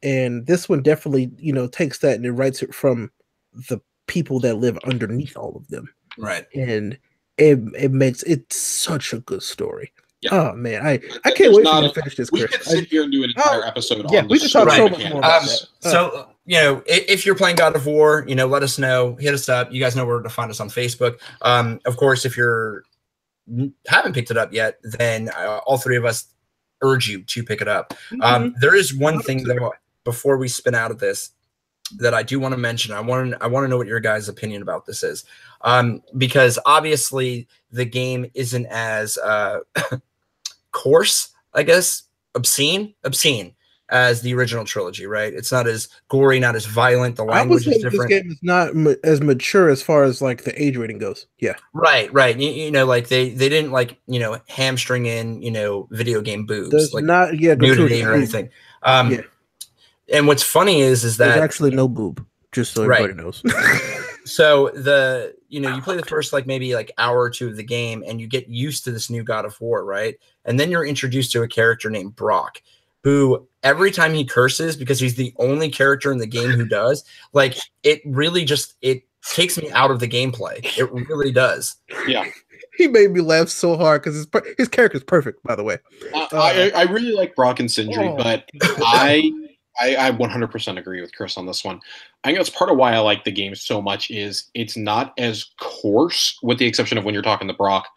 And this one definitely, takes that and it writes it from the people that live underneath all of them. Right. And it makes it such a good story. Yeah. Oh man, I can't wait to finish this. We Chris. could sit here and do an entire episode on we could talk so much more about that. So if you're playing God of War, let us know, hit us up. You guys know where to find us on Facebook. Of course, if you're haven't picked it up yet, then all three of us urge you to pick it up. Mhm. There is one thing 100%. though before we spin out of this that I do want to mention. I want to know what your guys' opinion about this is, because obviously the game isn't as coarse, I guess, obscene as the original trilogy, right? It's not as gory, not as violent. The I would language say is this different. game is not as mature as far as like the age rating goes. Yeah, Right. You know, like they didn't like, you know, hamstring in, you know, video game boobs, there's like not nudity gratuitous or boob. anything. Yeah, And what's funny is there's that actually no boob, just so Right. everybody knows. so you play the first like maybe like hour or two of the game and you get used to this new God of War, right? And then you're introduced to a character named Brock, who every time he curses, because he's the only character in the game who does, like it really just it takes me out of the gameplay. It really does. Yeah. He made me laugh so hard because his character's perfect, by the way. I really like Brock and Sindri, Oh. but I 100% agree with Chris on this one. I think that's part of why I like the game so much is it's not as coarse, with the exception of when you're talking to Brock.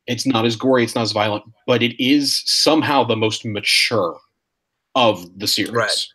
It's not as gory, it's not as violent, but it is somehow the most mature of the series. Right.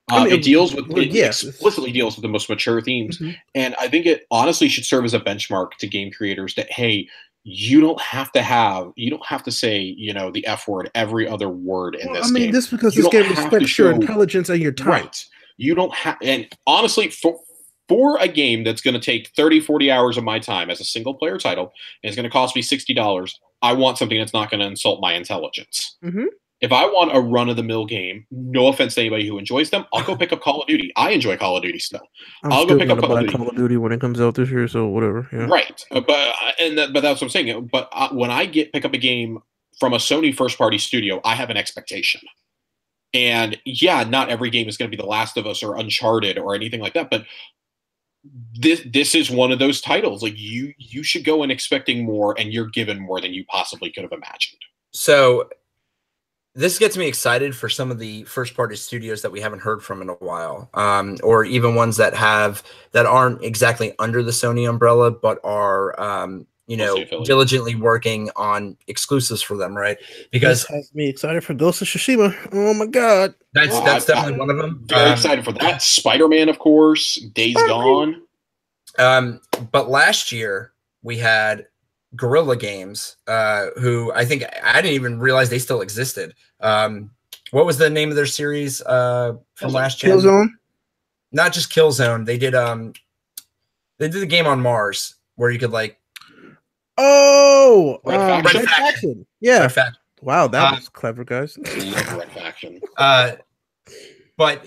I mean, it deals with it yes. explicitly deals with the most mature themes, Mhm. and I think it honestly should serve as a benchmark to game creators that hey, you don't have to say, you know, the F word every other word in this game. this because You this don't game have to respects your show- intelligence and your time. Right. You don't have, and honestly, for a game that's going to take 30, 40 hours of my time as a single player title, and it's going to cost me $60, I want something that's not going to insult my intelligence. Mhm. If I want a run of the mill game, no offense to anybody who enjoys them, I'll go pick up Call of Duty. I enjoy Call of Duty still. I'm I'll still go pick gonna up Call of buy Duty. Call of Duty when it comes out this year, so whatever. Yeah. Right, but that's what I'm saying. But when I pick up a game from a Sony first party studio, I have an expectation. And yeah, not every game is going to be The Last of Us or Uncharted or anything like that, but this is one of those titles. Like you should go in expecting more, and you're given more than you possibly could have imagined. So this gets me excited for some of the first party studios that we haven't heard from in a while, or even ones that aren't exactly under the Sony umbrella, but are diligently working on exclusives for them, right? Because this has me excited for Ghost of Tsushima. Oh my god, that's definitely one of them. Very excited for that. Spider-Man, of course. Days Gone. But last year we had Guerrilla Games, who I think I didn't even realize they still existed. What was the name of their series from last year? Killzone. Not just Killzone. They did the game on Mars where you could like Red Faction. Yeah. Red Faction. Wow, that was clever, guys. Love Red Faction. But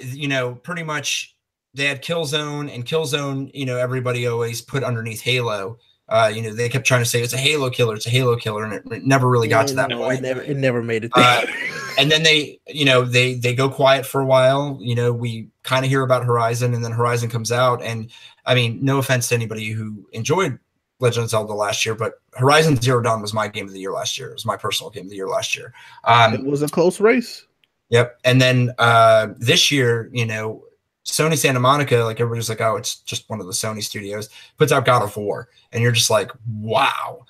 pretty much they had Killzone, and Killzone, everybody always put underneath Halo. They kept trying to say it's a Halo killer, and it never really got to that point. It never made it there. And then they go quiet for a while. We kind of hear about Horizon, and then Horizon comes out. And I mean, no offense to anybody who enjoyed Legend of Zelda last year, but Horizon Zero Dawn was my game of the year last year. It was my personal game of the year last year. It was a close race. Yep. And then this year, Sony Santa Monica, like everybody's like, oh, it's just one of the Sony studios, puts out God of War. And you're just like, wow.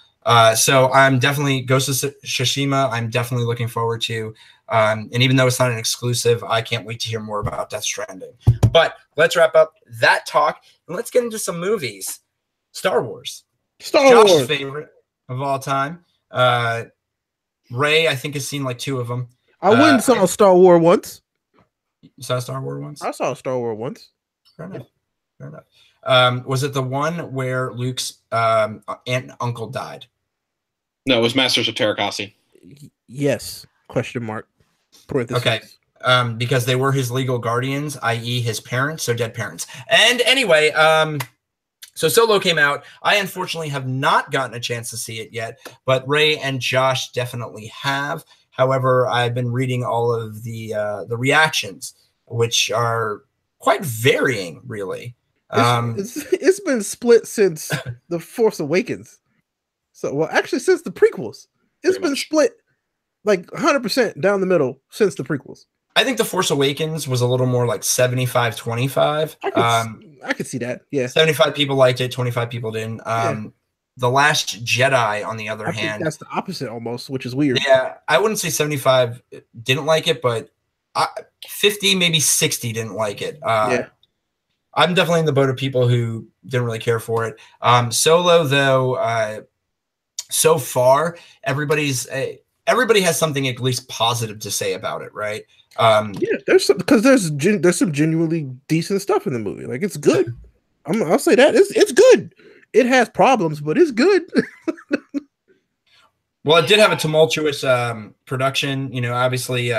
So I'm definitely Ghost of Tsushima. I'm definitely looking forward to. And even though it's not an exclusive, I can't wait to hear more about Death Stranding. But let's wrap up that talk and let's get into some movies. Star Wars. Josh's favorite of all time. Ray, I think, has seen like 2 of them. I went and saw Star Wars once. You saw Star Wars once? I saw Star Wars once. Fair enough. Was it the one where Luke's aunt and uncle died? No, it was Masters of Terrakasi. Yes. Question mark. Okay. Because they were his legal guardians, i.e. his parents, so dead parents. And anyway, so Solo came out. I unfortunately have not gotten a chance to see it yet, but Ray and Josh definitely have. However, I've been reading all of the reactions, which are quite varying, really. It's been split since The Force Awakens. So, well, actually, since the prequels, it's been split like 100% down the middle since the prequels. I think The Force Awakens was a little more like 75-25. I could see that. Yeah. 75 people liked it, 25 people didn't. The Last Jedi, on the other I think hand, that's the opposite almost, which is weird. yeah, I wouldn't say 75 didn't like it, but 50, maybe 60 didn't like it. Yeah. I'm definitely in the boat of people who didn't really care for it. Solo, though, so far, everybody has something at least positive to say about it, right? Yeah, there's some genuinely decent stuff in the movie. Like, it's good. I'll say that it's good. It has problems, but it's good. Well, it did have a tumultuous production. You know, obviously,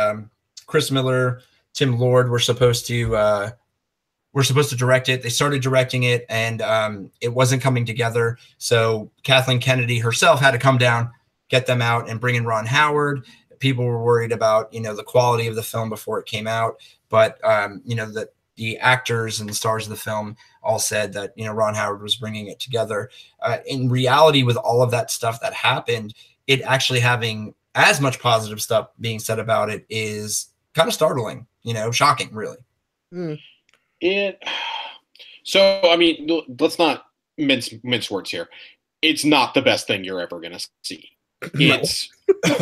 Chris Miller, Tim Lord were supposed to direct it. They started directing it, and it wasn't coming together. So Kathleen Kennedy herself had to come down, get them out, and bring in Ron Howard. People were worried about, you know, the quality of the film before it came out, but you know, that the actors and the stars of the film all said that, you know, Ron Howard was bringing it together. In reality, with all of that stuff that happened, it actually having as much positive stuff being said about it is kind of startling, you know, shocking, really. So, I mean, let's not mince words here. It's not the best thing you're ever going to see. No. It's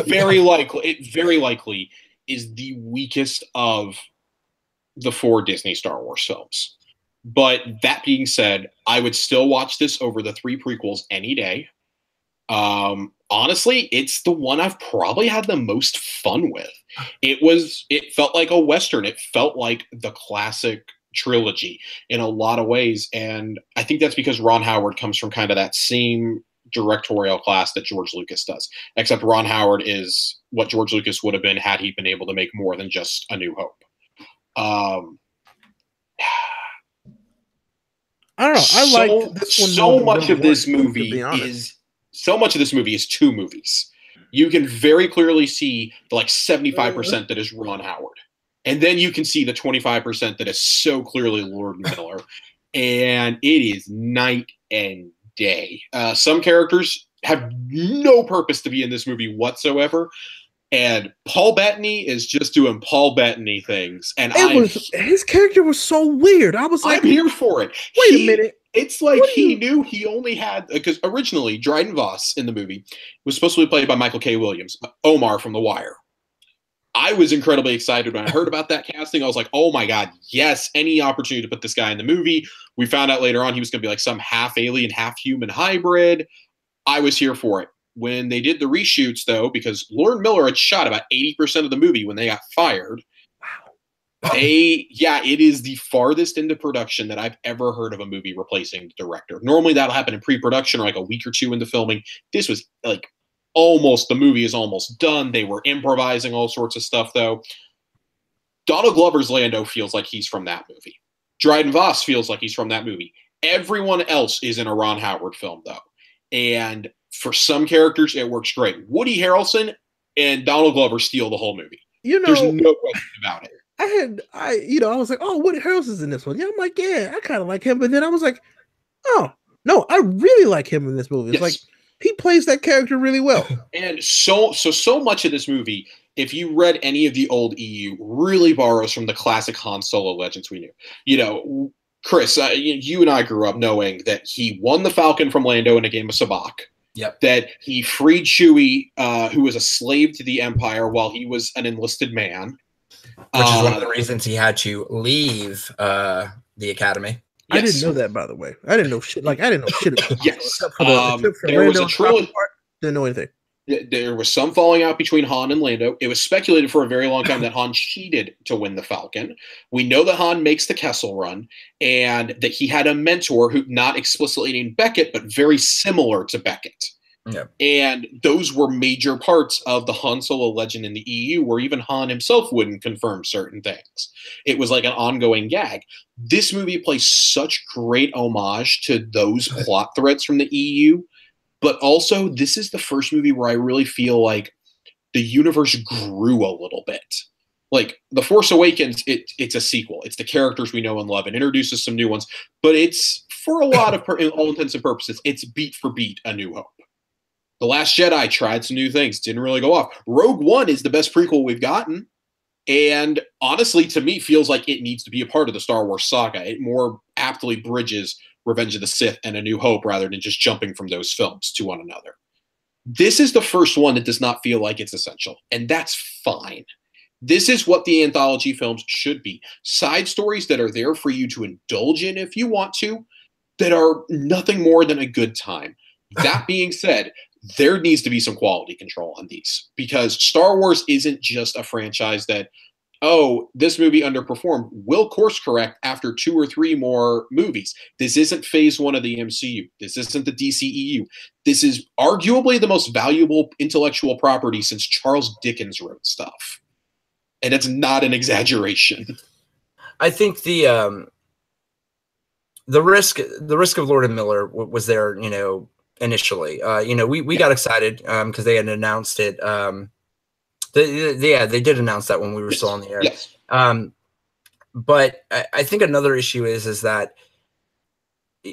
very likely. It very likely is the weakest of the 4 Disney Star Wars films. But that being said, I would still watch this over the 3 prequels any day. Honestly, it's the one I've probably had the most fun with. It felt like a Western. It felt like the classic trilogy in a lot of ways. And I think that's because Ron Howard comes from kind of that same directorial class that George Lucas does, except Ron Howard is what George Lucas would have been had he been able to make more than just A New Hope. I don't know. I like this one. So much of this movie is 2 movies. You can very clearly see the 75% that is Ron Howard. And then you can see the 25% that is so clearly Lord Miller. And it is night and day. Some characters have no purpose to be in this movie whatsoever. And Paul Bettany is just doing Paul Bettany things. And his character was so weird. I was like, I'm here for it. Wait a minute. It's like he knew he only had, because originally Dryden Voss in the movie was supposed to be played by Michael K. Williams, Omar from The Wire. I was incredibly excited when I heard about that casting. I was like, oh my God, yes, any opportunity to put this guy in the movie. We found out later on he was going to be like some half alien, half human hybrid. I was here for it. When they did the reshoots, though, because Lord Miller had shot about 80% of the movie when they got fired. Wow. It is the farthest into production that I've ever heard of a movie replacing the director. Normally that'll happen in pre-production or like a week or 2 into filming. This was like the movie is almost done. They were improvising all sorts of stuff, though. Donald Glover's Lando feels like he's from that movie. Dryden Voss feels like he's from that movie. Everyone else is in a Ron Howard film, though. And for some characters, it works great. Woody Harrelson and Donald Glover steal the whole movie. You know, there's no question about it. I was like, oh, Woody Harrelson's in this one. Yeah, I'm like, yeah, I kind of like him. But then I was like, oh, no, I really like him in this movie. It's like, he plays that character really well. And so much of this movie, if you read any of the old EU, really borrows from the classic Han Solo legends we knew. You know, Chris, you and I grew up knowing that he won the Falcon from Lando in a game of Sabacc. Yep. That he freed Chewie, who was a slave to the Empire while he was an enlisted man. Which is one of the reasons he had to leave the Academy. Yes. I didn't know that, by the way. I didn't know shit. Like, I didn't know shit about yes. There was a trilogy. Didn't know anything. There was some falling out between Han and Lando. It was speculated for a very long time that Han cheated to win the Falcon. We know that Han makes the Kessel Run and that he had a mentor who, not explicitly named Beckett, but very similar to Beckett. Yep. And those were major parts of the Han Solo legend in the EU, where even Han himself wouldn't confirm certain things. It was like an ongoing gag. This movie plays such great homage to those plot threads from the EU, but also this is the first movie where I really feel like the universe grew a little bit. Like The Force Awakens, it's a sequel. It's the characters we know and love and introduces some new ones, but it's, for a lot of all intents and purposes, it's beat for beat A New Hope. The Last Jedi tried some new things, didn't really go off. Rogue One is the best prequel we've gotten, and honestly, to me, feels like it needs to be a part of the Star Wars saga. It more aptly bridges Revenge of the Sith and A New Hope rather than just jumping from those films to one another. This is the first one that does not feel like it's essential, and that's fine. This is what the anthology films should be. Side stories that are there for you to indulge in if you want to, that are nothing more than a good time. That being said, there needs to be some quality control on these, because Star Wars isn't just a franchise that, oh, this movie underperformed. We'll course correct after 2 or 3 more movies. This isn't phase 1 of the MCU. This isn't the DCEU. This is arguably the most valuable intellectual property since Charles Dickens wrote stuff. And it's not an exaggeration. I think the risk of Lord and Miller was there, initially. We got excited because they had announced it. They did announce that when we were still on the air. Yes. But I think another issue is that,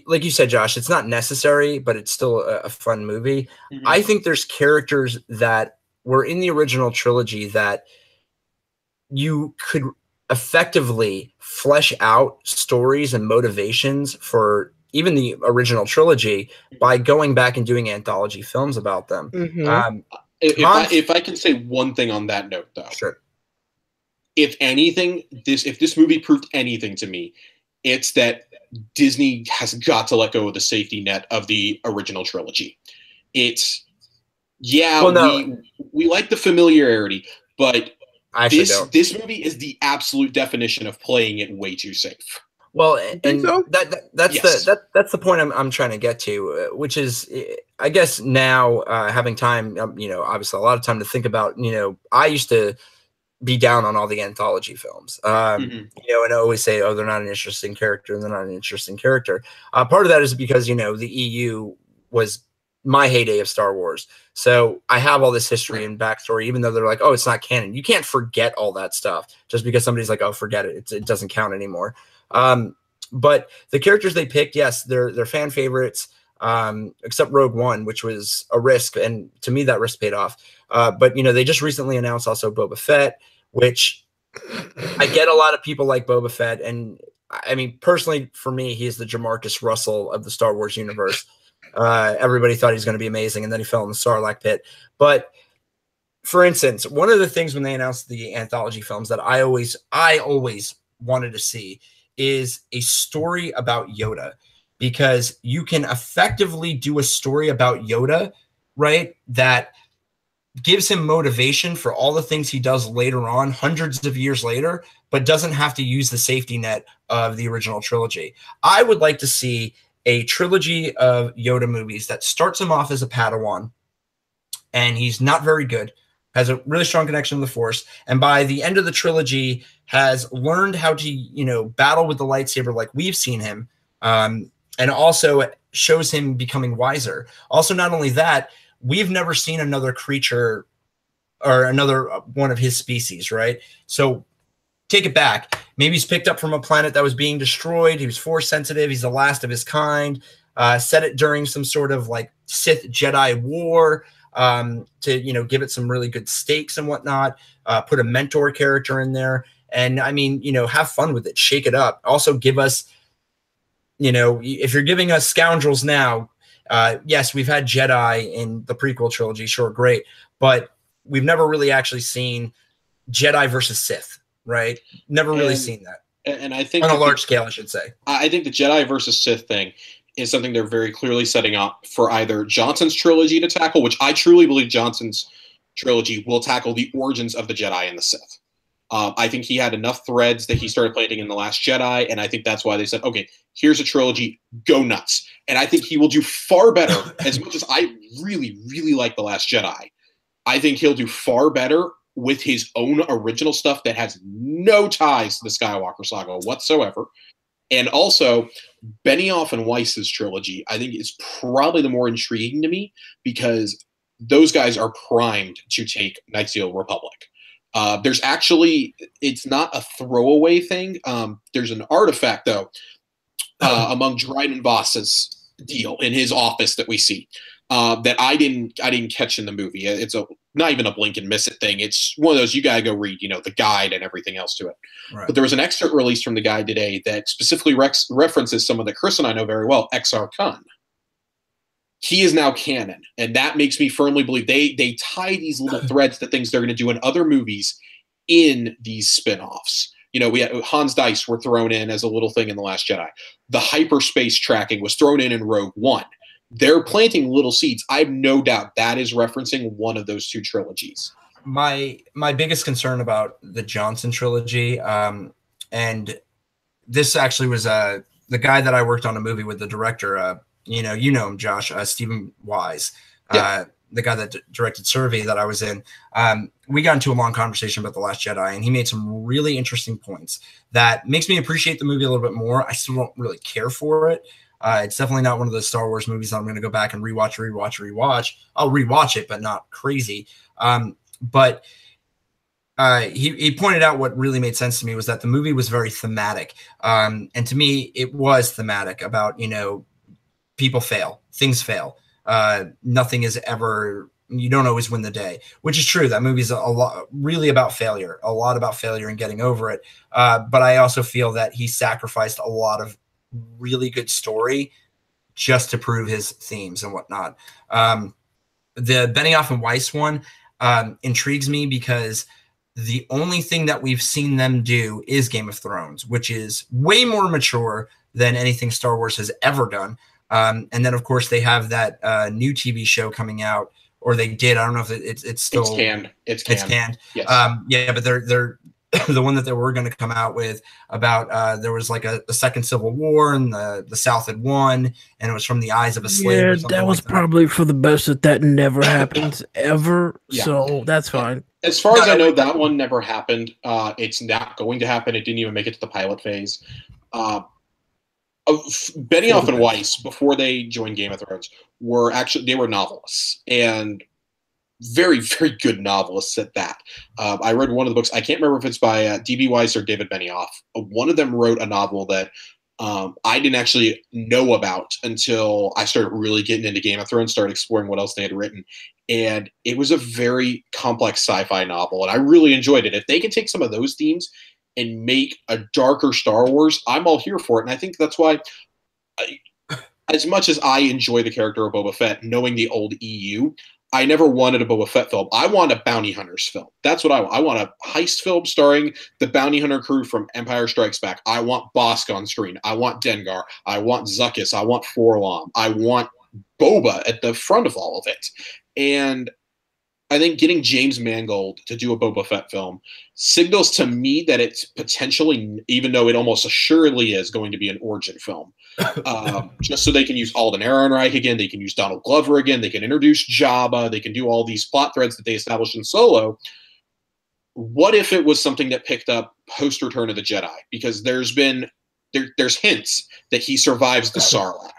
like you said, Josh, it's not necessary, but it's still a fun movie. Mm-hmm. I think there's characters that were in the original trilogy that you could effectively flesh out stories and motivations for even the original trilogy by going back and doing anthology films about them. Mm-hmm. If I can say one thing on that note, though. Sure. If anything, if this movie proved anything to me, it's that Disney has got to let go of the safety net of the original trilogy. We like the familiarity, but this movie is the absolute definition of playing it way too safe. Well, and that's the point I'm trying to get to, which is, I guess now having time, obviously a lot of time to think about, I used to be down on all the anthology films, and I always say, oh, they're not an interesting character, and they're not an interesting character. Part of that is because, the EU was my heyday of Star Wars. So I have all this history and backstory, even though they're like, oh, it's not canon. You can't forget all that stuff just because somebody's like, oh, forget it. It doesn't count anymore. But the characters they picked, yes, they're fan favorites, except Rogue One, which was a risk. And to me, that risk paid off. But, they just recently announced also Boba Fett, which I get a lot of people like Boba Fett. And I mean, personally, for me, he's the Jamarcus Russell of the Star Wars universe. Everybody thought he was going to be amazing, and then he fell in the Sarlacc pit. But for instance, one of the things when they announced the anthology films that I always wanted to see is a story about Yoda, because you can effectively do a story about Yoda, right? That gives him motivation for all the things he does later on, hundreds of years later, but doesn't have to use the safety net of the original trilogy. I would like to see a trilogy of Yoda movies that starts him off as a Padawan, and he's not very good, has a really strong connection with the Force, and by the end of the trilogy has learned how to, battle with the lightsaber like we've seen him, and also shows him becoming wiser. Also, not only that, we've never seen another creature or another one of his species, right? So take it back. Maybe he's picked up from a planet that was being destroyed. He was Force sensitive. He's the last of his kind. Set it during some sort of like Sith Jedi war to, give it some really good stakes and whatnot. Put a mentor character in there. And I mean, have fun with it. Shake it up. Also give us, if you're giving us scoundrels now, yes, we've had Jedi in the prequel trilogy. Sure, great. But we've never really actually seen Jedi versus Sith. Right? Never really seen that. And I think on a large scale, I should say. I think the Jedi versus Sith thing is something they're very clearly setting up for either Johnson's trilogy to tackle, which I truly believe Johnson's trilogy will tackle the origins of the Jedi and the Sith. I think he had enough threads that he started planting in The Last Jedi, and I think that's why they said, okay, here's a trilogy, go nuts. And I think he will do far better, as much as I really, really like The Last Jedi. I think he'll do far better with his own original stuff that has no ties to the Skywalker saga whatsoever. And also, Benioff and Weiss's trilogy, I think, is probably the more intriguing to me, because those guys are primed to take Knights of the Old Republic. There's actually, it's not a throwaway thing. There's an artifact, though, among Dryden Voss's deal in his office that we see. that I didn't catch in the movie. It's not even a blink and miss it thing. It's one of those you gotta go read, the guide and everything else to it. Right. But there was an excerpt released from the guide today that specifically references someone that Chris and I know very well, XR Kun. He is now canon, and that makes me firmly believe they tie these little threads to things they're going to do in other movies in these spin-offs. We had Hans Dice were thrown in as a little thing in The Last Jedi. The hyperspace tracking was thrown in Rogue One. They're planting little seeds. I have no doubt that is referencing one of those two trilogies. My biggest concern about the Johnson trilogy, and this actually was the guy that I worked on a movie with, the director. You know him, Josh, Stephen Wise, Yeah. The guy that directed Survey that I was in. We got into a long conversation about The Last Jedi, and he made some really interesting points that makes me appreciate the movie a little bit more. I still don't really care for it. It's definitely not one of those Star Wars movies that I'm going to go back and rewatch. I'll rewatch it, but not crazy. But he pointed out what really made sense to me was that the movie was very thematic. And to me, it was thematic about, people fail, things fail. Nothing is ever, you don't always win the day, which is true. That movie's a lot really about failure, and getting over it. But I also feel that he sacrificed a lot of really good story just to prove his themes and whatnot. The Benioff and Weiss one intrigues me because the only thing that we've seen them do is Game of Thrones, which is way more mature than anything Star Wars has ever done. And then, of course, they have that new TV show coming out, or they did. I don't know if it's still canned. It's canned. Yes. Yeah, but they're the one that they were going to come out with about there was like a second Civil War and the South had won, and it was from the eyes of a slave. Yeah, that was probably for the best that never happens ever. Yeah. So that's fine. As far as I know, that one never happened. It's not going to happen. It didn't even make it to the pilot phase. Benioff and Weiss, before they joined Game of Thrones, were novelists, and very, very good novelists at that. I read one of the books. I can't remember if it's by D.B. Weiss or David Benioff. One of them wrote a novel that I didn't actually know about until I started really getting into Game of Thrones, started exploring what else they had written. And it was a very complex sci-fi novel, and I really enjoyed it. If they can take some of those themes and make a darker Star Wars, I'm all here for it. And I think that's why, as much as I enjoy the character of Boba Fett, knowing the old EU, I never wanted a Boba Fett film. I want a bounty hunters film. That's what I want. I want a heist film starring the bounty hunter crew from Empire Strikes Back. I want Bosk on screen. I want Dengar. I want Zuckuss. I want Forlom. I want Boba at the front of all of it. And I think getting James Mangold to do a Boba Fett film signals to me that it's potentially, even though it almost assuredly is, going to be an origin film. Just so they can use Alden Ehrenreich again, they can use Donald Glover again, they can introduce Jabba, they can do all these plot threads that they established in Solo. What if it was something that picked up post Return of the Jedi? Because there's hints that he survives the Sarlacc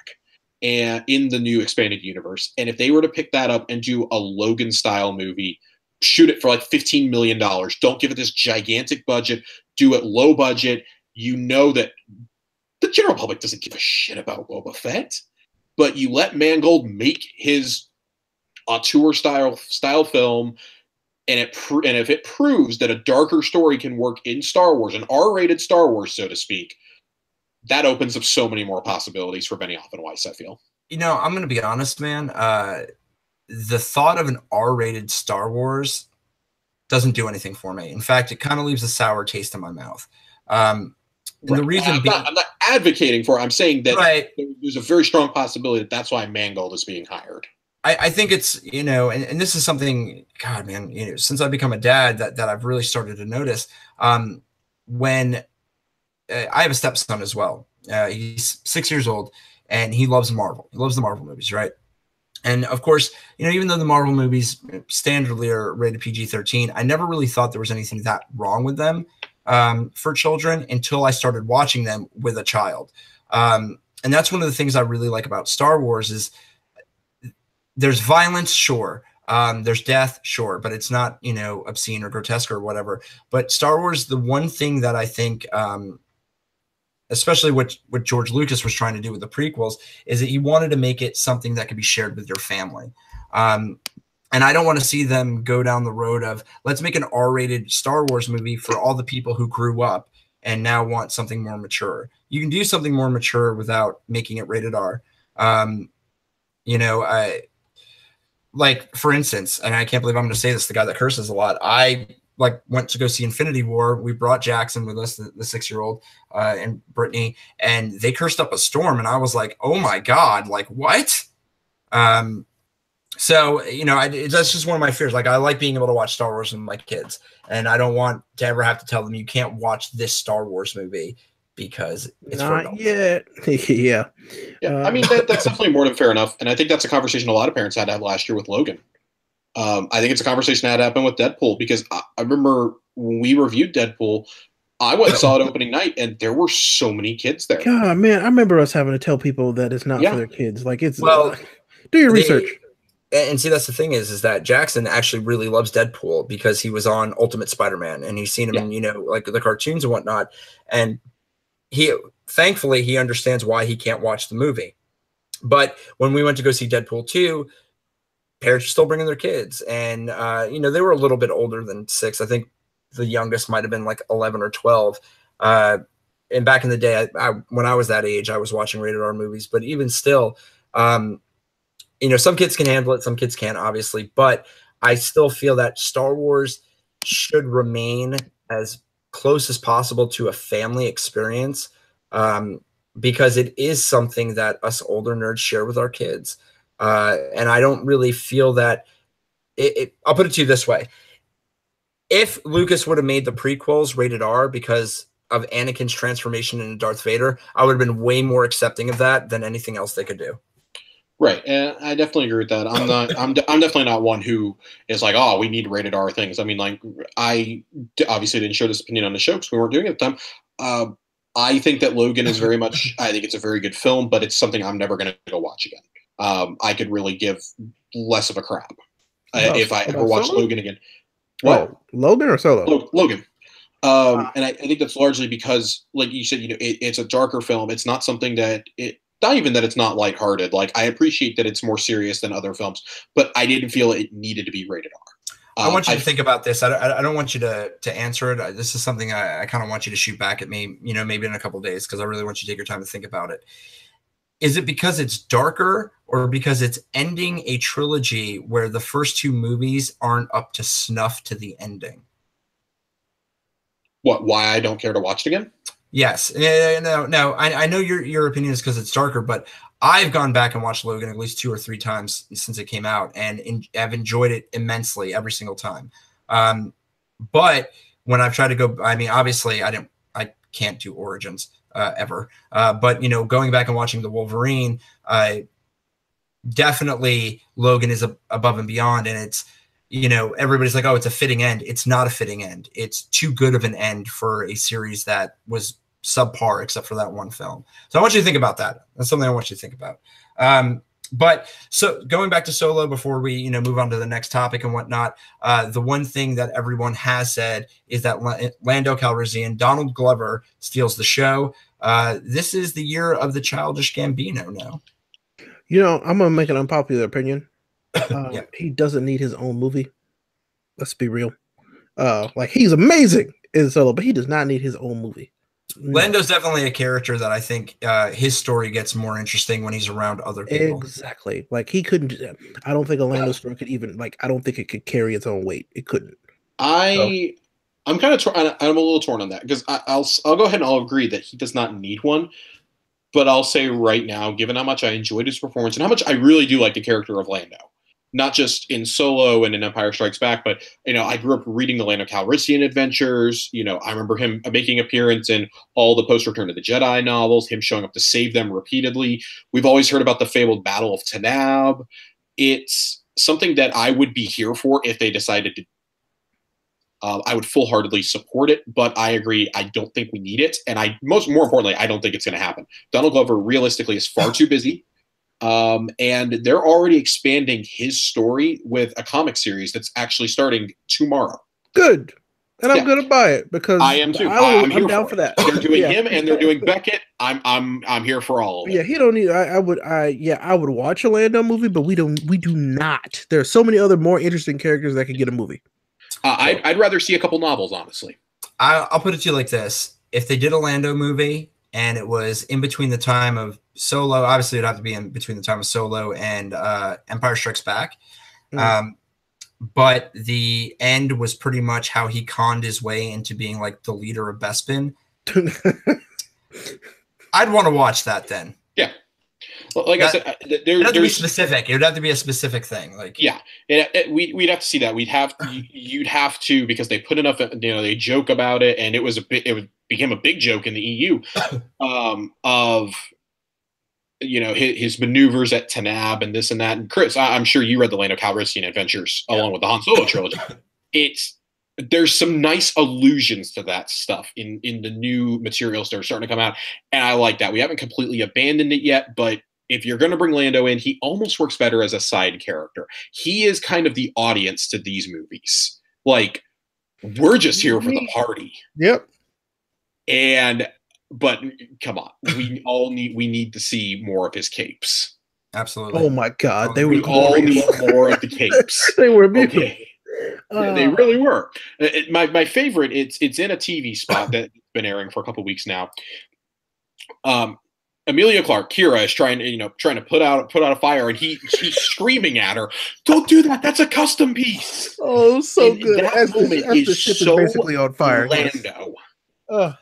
and in the new expanded universe. And if they were to pick that up and do a Logan style movie, shoot it for like $15 million, don't give it this gigantic budget, do it low budget, that the general public doesn't give a shit about Boba Fett, but you let Mangold make his auteur style film, and if it proves that a darker story can work in Star Wars, an R-rated Star Wars, so to speak, that opens up so many more possibilities for Benioff and Weiss, I feel. I'm going to be honest, man. The thought of an R-rated Star Wars doesn't do anything for me. In fact, it kind of leaves a sour taste in my mouth. Right. The reason I'm not advocating for it. I'm saying that there's a very strong possibility that's why Mangold is being hired. I think it's, and this is something, God, man, since I've become a dad that I've really started to notice. When I have a stepson as well. He's 6 years old, and he loves Marvel. He loves the Marvel movies, right? And of course, even though the Marvel movies standardly are rated PG-13, I never really thought there was anything that wrong with them for children until I started watching them with a child. And that's one of the things I really like about Star Wars is there's violence, sure. There's death, sure, but it's not, obscene or grotesque or whatever. But Star Wars, the one thing that I think especially what George Lucas was trying to do with the prequels, is that he wanted to make it something that could be shared with your family. And I don't want to see them go down the road of, let's make an R-rated Star Wars movie for all the people who grew up and now want something more mature. You can do something more mature without making it rated R. Like, for instance, and I can't believe I'm going to say this, the guy that curses a lot, I went to go see Infinity War. We brought Jackson with us, the 6-year-old, and Brittany, and they cursed up a storm. And I was like, oh my God, like what? So, that's just one of my fears. Like, I like being able to watch Star Wars with my kids, and I don't want to ever have to tell them you can't watch this Star Wars movie because it's for adults. Yet. Yeah. I mean, that's definitely more than fair enough. And I think that's a conversation a lot of parents had to have last year with Logan. I think it's a conversation that had to happen with Deadpool, because I remember when we reviewed Deadpool, I went and saw it opening night, and there were so many kids there. God, man, I remember us having to tell people that it's not for their kids. Like, it's do your research. And see, that's the thing is that Jackson actually really loves Deadpool because he was on Ultimate Spider-Man, and he's seen him in, like the cartoons and whatnot. And thankfully he understands why he can't watch the movie. But when we went to go see Deadpool 2, parents are still bringing their kids, and they were a little bit older than 6. I think the youngest might have been like 11 or 12. And back in the day, when I was that age, I was watching rated R movies. But even still, some kids can handle it, some kids can't, obviously. But I still feel that Star Wars should remain as close as possible to a family experience, because it is something that us older nerds share with our kids. And I don't really feel that I'll put it to you this way. If Lucas would have made the prequels rated R because of Anakin's transformation into Darth Vader, I would have been way more accepting of that than anything else they could do. Right, and I definitely agree with that. I'm definitely not one who is like, oh, we need rated R things. I mean, like, I obviously didn't share this opinion on the show because we weren't doing it at the time. I think that Logan is very much, I think it's a very good film, but it's something I'm never going to go watch again. I could really give less of a crap if I ever watch Logan again. What? Oh, Logan or Solo? Logan. And I think that's largely because, like you said, it's a darker film. It's not something that not even that it's not lighthearted. Like, I appreciate that it's more serious than other films, but I didn't feel it needed to be rated R. I want you to think about this. I don't want you to answer it. This is something I kind of want you to shoot back at me, maybe in a couple of days, because I really want you to take your time to think about it. Is it because it's darker, or because it's ending a trilogy where the first 2 movies aren't up to snuff to the ending? Why I don't care to watch it again? Yes. No. I know your opinion is because it's darker, but I've gone back and watched Logan at least 2 or 3 times since it came out, and I've enjoyed it immensely every single time. But when I've tried to go, I mean, obviously I can't do Origins ever. But going back and watching the Wolverine, definitely Logan is above and beyond, and it's, everybody's like, oh, it's a fitting end. It's not a fitting end. It's too good of an end for a series that was subpar except for that one film. So I want you to think about that. That's something I want you to think about. But so going back to Solo before we, move on to the next topic and whatnot, the one thing that everyone has said is that Lando Calrissian, Donald Glover, steals the show. This is the year of the childish Gambino now. I'm going to make an unpopular opinion. Yeah. He doesn't need his own movie. Let's be real. Like, he's amazing in Solo, but he does not need his own movie. No. Lando's definitely a character that I think his story gets more interesting when he's around other people. Exactly. Like, he couldn't. I don't think a Lando story could even, I don't think it could carry its own weight. It couldn't. I'm kind of I'm a little torn on that, because I'll go ahead and I'll agree that he does not need one. But I'll say right now, given how much I enjoyed his performance and how much I really do like the character of Lando, not just in Solo and in Empire Strikes Back, but, I grew up reading the Lando Calrissian adventures. I remember him making appearance in all the post-Return of the Jedi novels, him showing up to save them repeatedly. We've always heard about the fabled Battle of Tanab. It's something that I would be here for if they decided to. I would full-heartedly support it, but I agree, I don't think we need it. And more importantly, I don't think it's going to happen. Donald Glover realistically is far too busy. And they're already expanding his story with a comic series that's actually starting tomorrow. Good. And I'm gonna buy it because I am too. I'm here down for that. They're doing him and they're doing Beckett. I'm here for all of it. Yeah, he don't need. I would watch a Lando movie, but we do not. There are so many other more interesting characters that could get a movie. I'd rather see a couple novels, honestly. I'll put it to you like this: if they did a Lando movie and it was in between the time of Solo, obviously it'd have to be in between the time of Solo and Empire Strikes Back. But the end was pretty much how he conned his way into being like the leader of Bespin. I'd want to watch that then. Yeah. Like I said, it'd have to be specific. It would have to be a specific thing. Like, yeah, we'd have to see that. You'd have to, because they put enough. They joke about it, and it became a big joke in the EU of his maneuvers at Tanab and this and that. And Chris, I'm sure you read the Lando Calrissian Adventures along with the Han Solo trilogy. There's some nice allusions to that stuff in the new materials that are starting to come out, and I like that. We haven't completely abandoned it yet, but if you're going to bring Lando in, he almost works better as a side character. He is kind of the audience to these movies. Like, we're just here for the party. Yep. But come on, we need to see more of his capes. Absolutely. Oh my God, we all need more of the capes. They were beautiful. Okay. Yeah, they really were. My favorite. It's in a TV spot that's been airing for a couple weeks now. Emilia Clarke, Kira, is trying to put out a fire, and she's screaming at her, "Don't do that! That's a custom piece." Oh, so and good. That moment the is so basically on fire. Lando.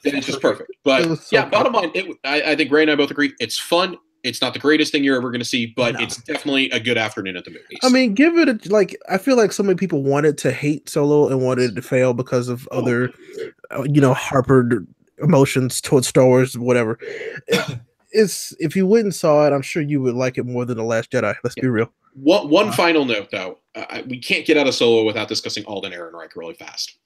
It's just perfect. But yeah, bottom line, I think Ray and I both agree. It's fun. It's not the greatest thing you're ever going to see, but it's definitely a good afternoon at the movies. I mean, give it I feel like so many people wanted to hate Solo and wanted it to fail because of other, harpered emotions towards Star Wars, whatever. If you went and saw it, I'm sure you would like it more than The Last Jedi. Let's be real. One final note, though. We can't get out of Solo without discussing Alden Ehrenreich really fast.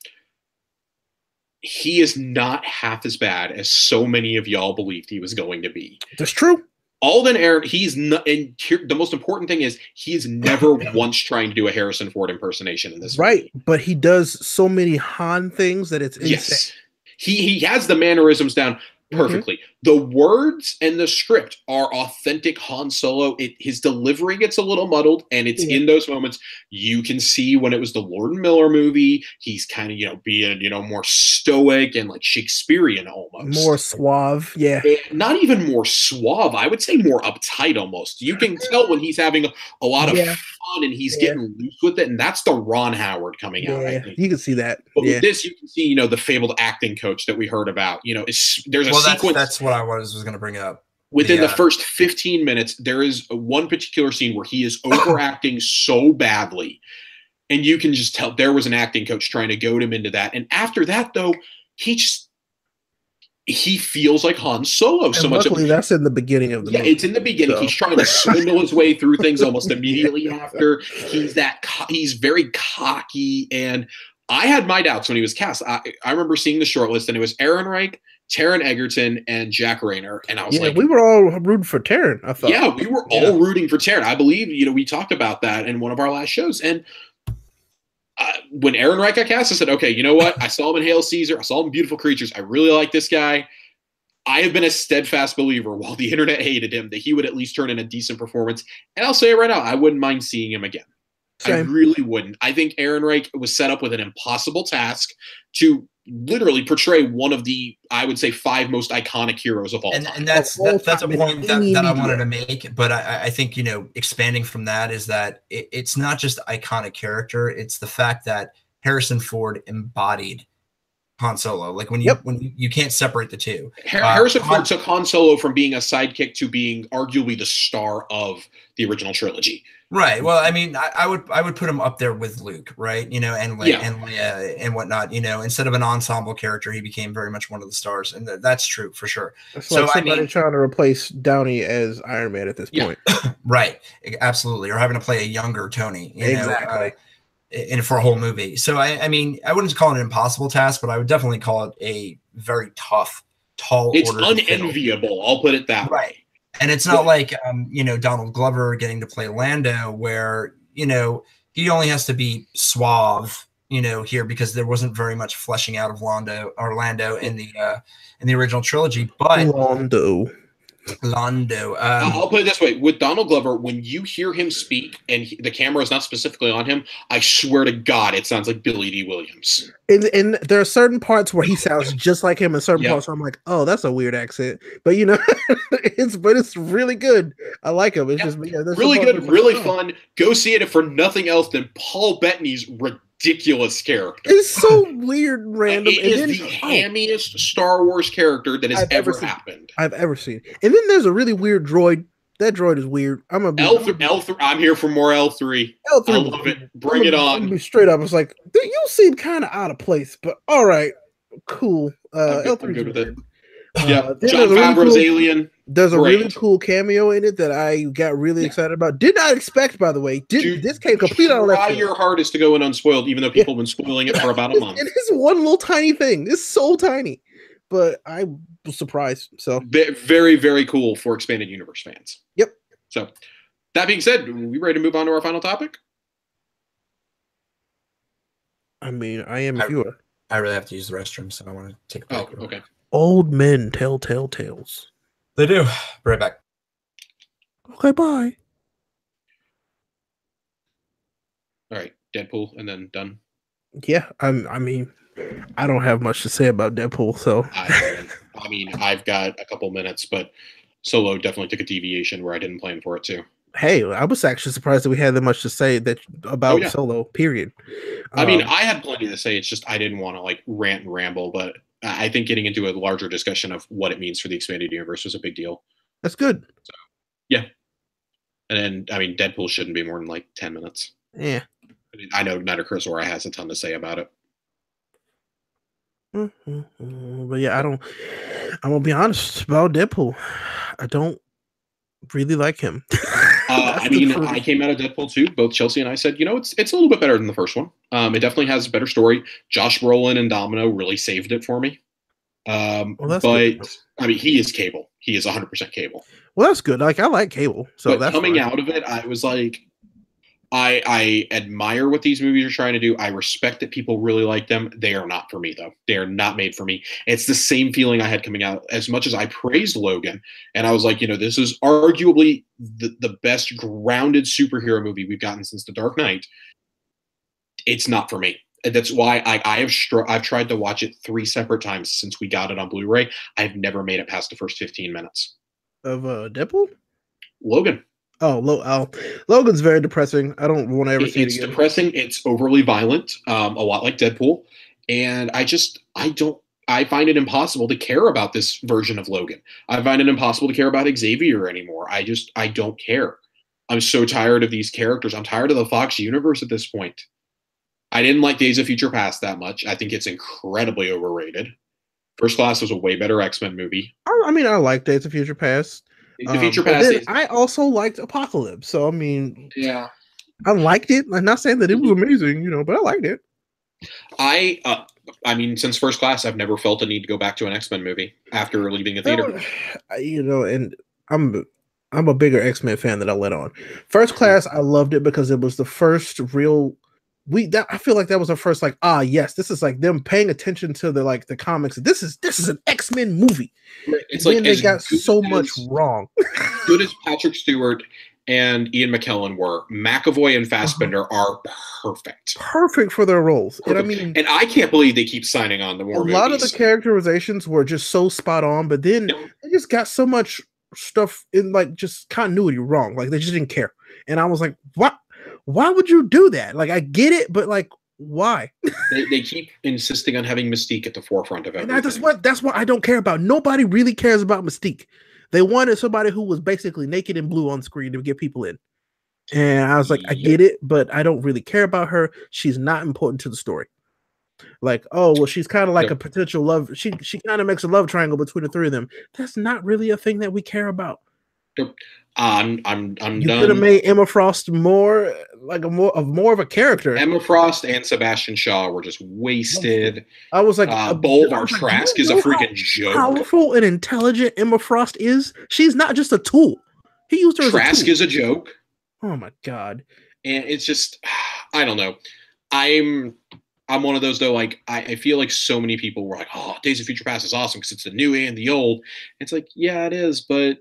He is not half as bad as so many of y'all believed he was going to be. That's true. Alden Ehrenreich, he's not, and the most important thing is he is never once trying to do a Harrison Ford impersonation in this movie. But he does so many Han things that it's insane. Yes. He has the mannerisms down perfectly. The words and the script are authentic Han Solo. His delivery gets a little muddled, and it's in those moments you can see when it was the Lord and Miller movie, he's kind of being more stoic and like Shakespearean almost, more suave. Yeah, and not even more suave. I would say more uptight almost. You can tell when he's having a lot of fun and he's getting loose with it, and that's the Ron Howard coming out. I think you can see that. But with this, you can see the fabled acting coach that we heard about. There's a sequence. That's what I was going to bring up. Within the first 15 minutes, there is one particular scene where he is overacting so badly. And you can just tell there was an acting coach trying to goad him into that. And after that, though, he feels like Han Solo so much. Luckily, that's in the beginning of the movie. Yeah, it's in the beginning. So. He's trying to swindle his way through things almost immediately after. He's very cocky. And I had my doubts when he was cast. I remember seeing the shortlist, and it was Ehrenreich, Taron Egerton, and Jack Rayner, and I was like, we were all rooting for Taron. I thought, yeah, we were all rooting for Taron. I believe we talked about that in one of our last shows. And when Ehrenreich got cast, I said, okay, you know what? I saw him in Hail Caesar. I saw him in Beautiful Creatures. I really like this guy. I have been a steadfast believer, while the internet hated him, that he would at least turn in a decent performance. And I'll say it right now, I wouldn't mind seeing him again. Same. I really wouldn't. I think Ehrenreich was set up with an impossible task to literally portray one of the, I would say, 5 most iconic heroes of all time. And that's a point that I wanted to make. But I think, expanding from that is that it's not just iconic character. It's the fact that Harrison Ford embodied Han Solo. Like when you can't separate the two. Harrison Ford took Han Solo from being a sidekick to being arguably the star of the original trilogy. Right. Well, I mean, I would put him up there with Luke, right? And Leia and whatnot. Instead of an ensemble character, he became very much one of the stars, and that's true for sure. It's like somebody trying to replace Downey as Iron Man at this point. Right. Absolutely. Or having to play a younger Tony. Exactly. For a whole movie. So I mean, I wouldn't call it an impossible task, but I would definitely call it a very tough, tall. It's unenviable. I'll put it that way. And it's not like, Donald Glover getting to play Lando where, he only has to be suave here because there wasn't very much fleshing out of Orlando in the original trilogy. But Londo. I'll put it this way: with Donald Glover, when you hear him speak and the camera is not specifically on him, I swear to God, it sounds like Billy D. Williams. And there are certain parts where he sounds just like him, and certain parts where I'm like, oh, that's a weird accent. But it's really good. I like him. It's just really good, really fun. Go see it if for nothing else than Paul Bettany's ridiculous character. It's so weird, and random. It is the hammiest Star Wars character that has ever happened. I've ever seen. And then there's a really weird droid. That droid is weird. L3. I'm here for more L3. I love it. Bring it on. Be straight up. It's like, you seem kind of out of place, but all right, cool. I'm good with it. Yeah, Jon Favreau's Alien. There's a really cool cameo in it that I got really excited about. Did not expect, by the way. This came completely out of left field. Try your hardest to go in unspoiled, even though people have been spoiling it for about a month. It is one little tiny thing. It's so tiny, but I was surprised. So very, very cool for expanded universe fans. Yep. So that being said, are we ready to move on to our final topic? I mean, I am if you are. I really have to use the restroom, so I want to take a break. Oh, okay. Old men tell tales. They do. Be right back. Okay, bye. All right, Deadpool, and then done. Yeah, I mean, I don't have much to say about Deadpool, so. I mean, I've got a couple minutes, but Solo definitely took a deviation where I didn't plan for it to. Hey, I was actually surprised that we had that much to say about Solo, period. I mean, I had plenty to say. It's just I didn't want to rant and ramble, but I think getting into a larger discussion of what it means for the expanded universe was a big deal. That's good. So, yeah. And then, I mean, Deadpool shouldn't be more than 10 minutes. Yeah. I mean, I know Night of Cursora has a ton to say about it. But yeah, I'm going to be honest about Deadpool. I don't really like him. I mean, I came out of Deadpool 2. Both Chelsea and I said, it's a little bit better than the first one. It definitely has a better story. Josh Brolin and Domino really saved it for me. But good. I mean, he is Cable. He is 100% Cable. Well, that's good. I like Cable. So but that's coming out of it, I was like, I admire what these movies are trying to do. I respect that people really like them. They are not for me, though. They are not made for me. It's the same feeling I had coming out. As much as I praised Logan, and I was like, this is arguably the best grounded superhero movie we've gotten since The Dark Knight. It's not for me. And that's why I've tried to watch it 3 separate times since we got it on Blu-ray. I've never made it past the first 15 minutes. Of Deadpool? Logan. Oh, Logan's very depressing. I don't want to ever see it again. It's depressing. It's overly violent, a lot like Deadpool. And I find it impossible to care about this version of Logan. I find it impossible to care about Xavier anymore. I don't care. I'm so tired of these characters. I'm tired of the Fox universe at this point. I didn't like Days of Future Past that much. I think it's incredibly overrated. First Class was a way better X-Men movie. I mean, I like Days of Future Past. The Future Past. I also liked Apocalypse. So, I mean, yeah, I liked it. I'm not saying that it was amazing, but I liked it. I mean, since First Class, I've never felt a need to go back to an X-Men movie after leaving the theater. And I'm a bigger X-Men fan than I let on. First Class, I loved it because it was the first real. I feel like that was the first yes, this is them paying attention to the comics. This is an X-Men movie. It's and then they got so much wrong. Good as Patrick Stewart and Ian McKellen were, McAvoy and Fassbender are perfect. Perfect for their roles. Perfect. And I can't believe they keep signing on the more movies. A lot of the characterizations were just so spot on, but then they just got so much stuff in just continuity wrong. They just didn't care. And I was like, what? Why would you do that? I get it, but why? they keep insisting on having Mystique at the forefront of everything. And that's what I don't care about. Nobody really cares about Mystique. They wanted somebody who was basically naked and blue on screen to get people in. And I was like, I get it, but I don't really care about her. She's not important to the story. She's kind of a potential love. She kind of makes a love triangle between the three of them. That's not really a thing that we care about. I'm you done. Could have made Emma Frost more of a character. Emma Frost and Sebastian Shaw were just wasted. I was like, Bolvar Trask is a freaking joke. Powerful and intelligent Emma Frost is. She's not just a tool. He used her Trask as a tool. Is a joke. Oh my god. And it's just, I don't know. I'm I'm one of those though. Like I feel like so many people were like, "Oh, Days of Future Past is awesome because it's the new and the old." It's like, yeah, it is, but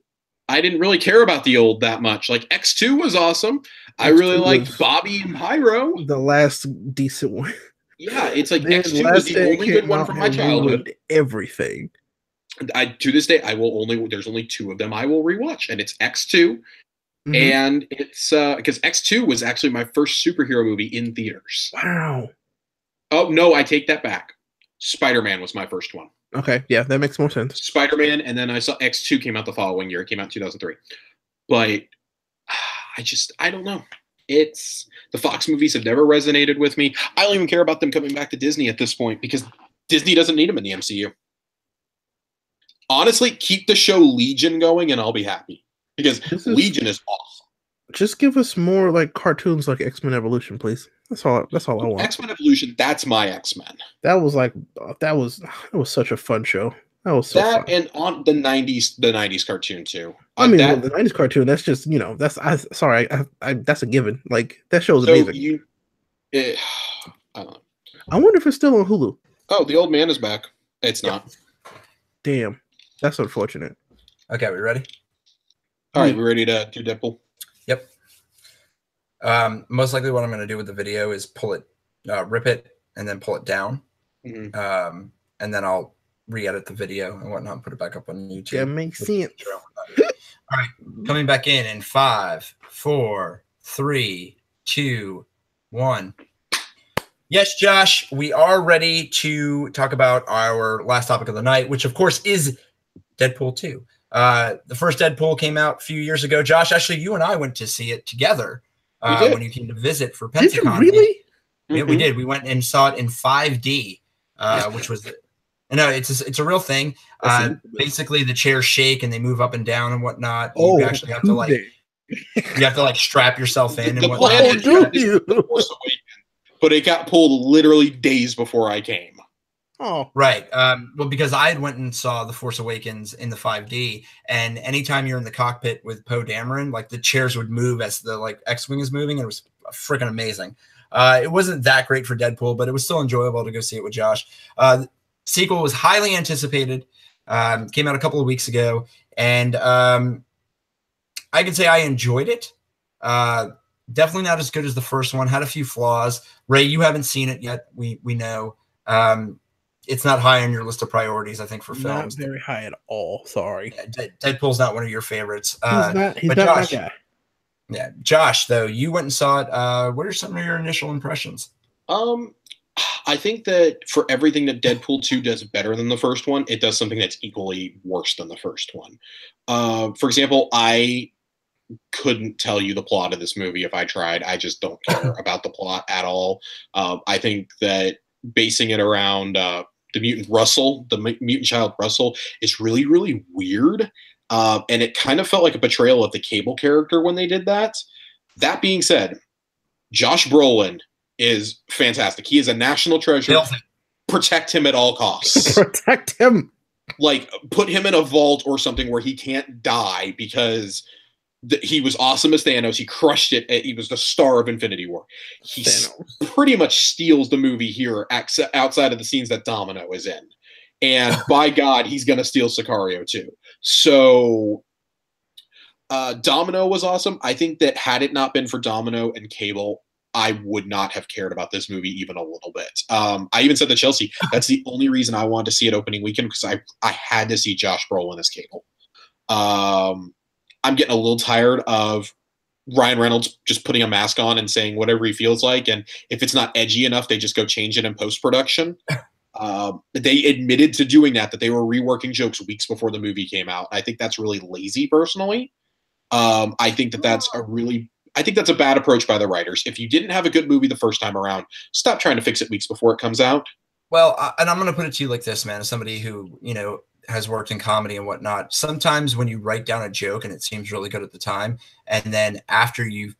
I didn't really care about the old that much. Like X2 was awesome. I really liked Bobby and Pyro. The last decent one. Yeah, it's like Then X2 was the only good one from my childhood. Everything. To this day, there's only 2 of them I will rewatch, and it's X2. Mhm. And it's because X2 was actually my first superhero movie in theaters. Wow. Oh, no, I take that back. Spider-Man was my first one. Okay, yeah, that makes more sense. Spider-Man, and then I saw X2 came out the following year. It came out in 2003. But I don't know. It's the Fox movies have never resonated with me. I don't even care about them coming back to Disney at this point because Disney doesn't need them in the MCU. Honestly, keep the show Legion going and I'll be happy because Legion is awesome. Just give us more like cartoons like X-Men Evolution, please. That's all I want. X-Men Evolution, that's my X-Men. That was such a fun show. That was so fun. And on the 90s cartoon too. I mean, the 90s cartoon, that's just, that's that's a given. Like that show's amazing. I don't know. I wonder if it's still on Hulu. Oh, the old man is back. It's not. Damn. That's unfortunate. Okay, we ready? All right, we ready to do Deadpool? Yep. Most likely what I'm going to do with the video is pull it, rip it, and then pull it down. Mm-hmm. And then I'll re-edit the video and whatnot and put it back up on YouTube. That makes sense. All right, coming back in 5, 4, 3, 2, 1. Yes, Josh, we are ready to talk about our last topic of the night, which of course is Deadpool 2. The first Deadpool came out a few years ago. Josh, actually, you and I went to see it together when you came to visit for Pensacon. Did you really? Yeah, we did. We went and saw it in 5D, which was no, it's a real thing. Basically, the chairs shake and they move up and down and whatnot. You actually have to like strap yourself in and whatnot. But it got pulled literally days before I came. Oh, right. Well, because I had went and saw The Force Awakens in the 5D, and anytime you're in the cockpit with Poe Dameron, like the chairs would move as the like X-wing is moving, and it was freaking amazing. It wasn't that great for Deadpool, but it was still enjoyable to go see it with Josh. The sequel was highly anticipated. Came out a couple of weeks ago, and I can say I enjoyed it. Definitely not as good as the first one. Had a few flaws. Ray, you haven't seen it yet. We know. It's not high on your list of priorities, I think, for films. Not very high at all. Sorry. Yeah, Deadpool's not one of your favorites. He's not Josh, my guy. Yeah, Josh, though, you went and saw it. What are some of your initial impressions? I think that for everything that Deadpool 2 does better than the first one, it does something that's equally worse than the first one. For example, I couldn't tell you the plot of this movie if I tried. I just don't care about the plot at all. I think that basing it around the mutant Russell, the mutant child Russell, is really, really weird. And it kind of felt like a betrayal of the Cable character when they did that. That being said, Josh Brolin is fantastic. He is a national treasure. Protect him at all costs. Protect him. Like, put him in a vault or something where he can't die because he was awesome as Thanos. He crushed it. He was the star of Infinity War. He pretty much steals the movie here outside of the scenes that Domino is in. And by God, he's going to steal Sicario too. So Domino was awesome. I think that had it not been for Domino and Cable, I would not have cared about this movie even a little bit. I even said to Chelsea, that's the only reason I wanted to see it opening weekend, because I had to see Josh Brolin as Cable. I'm getting a little tired of Ryan Reynolds just putting a mask on and saying whatever he feels like. And if it's not edgy enough, they just go change it in post-production. They admitted to doing that they were reworking jokes weeks before the movie came out. I think that's really lazy, personally. I think that's a bad approach by the writers. If you didn't have a good movie the first time around, stop trying to fix it weeks before it comes out. Well, and I'm going to put it to you like this, man, as somebody who, has worked in comedy and whatnot. Sometimes when you write down a joke and it seems really good at the time, and then after you've,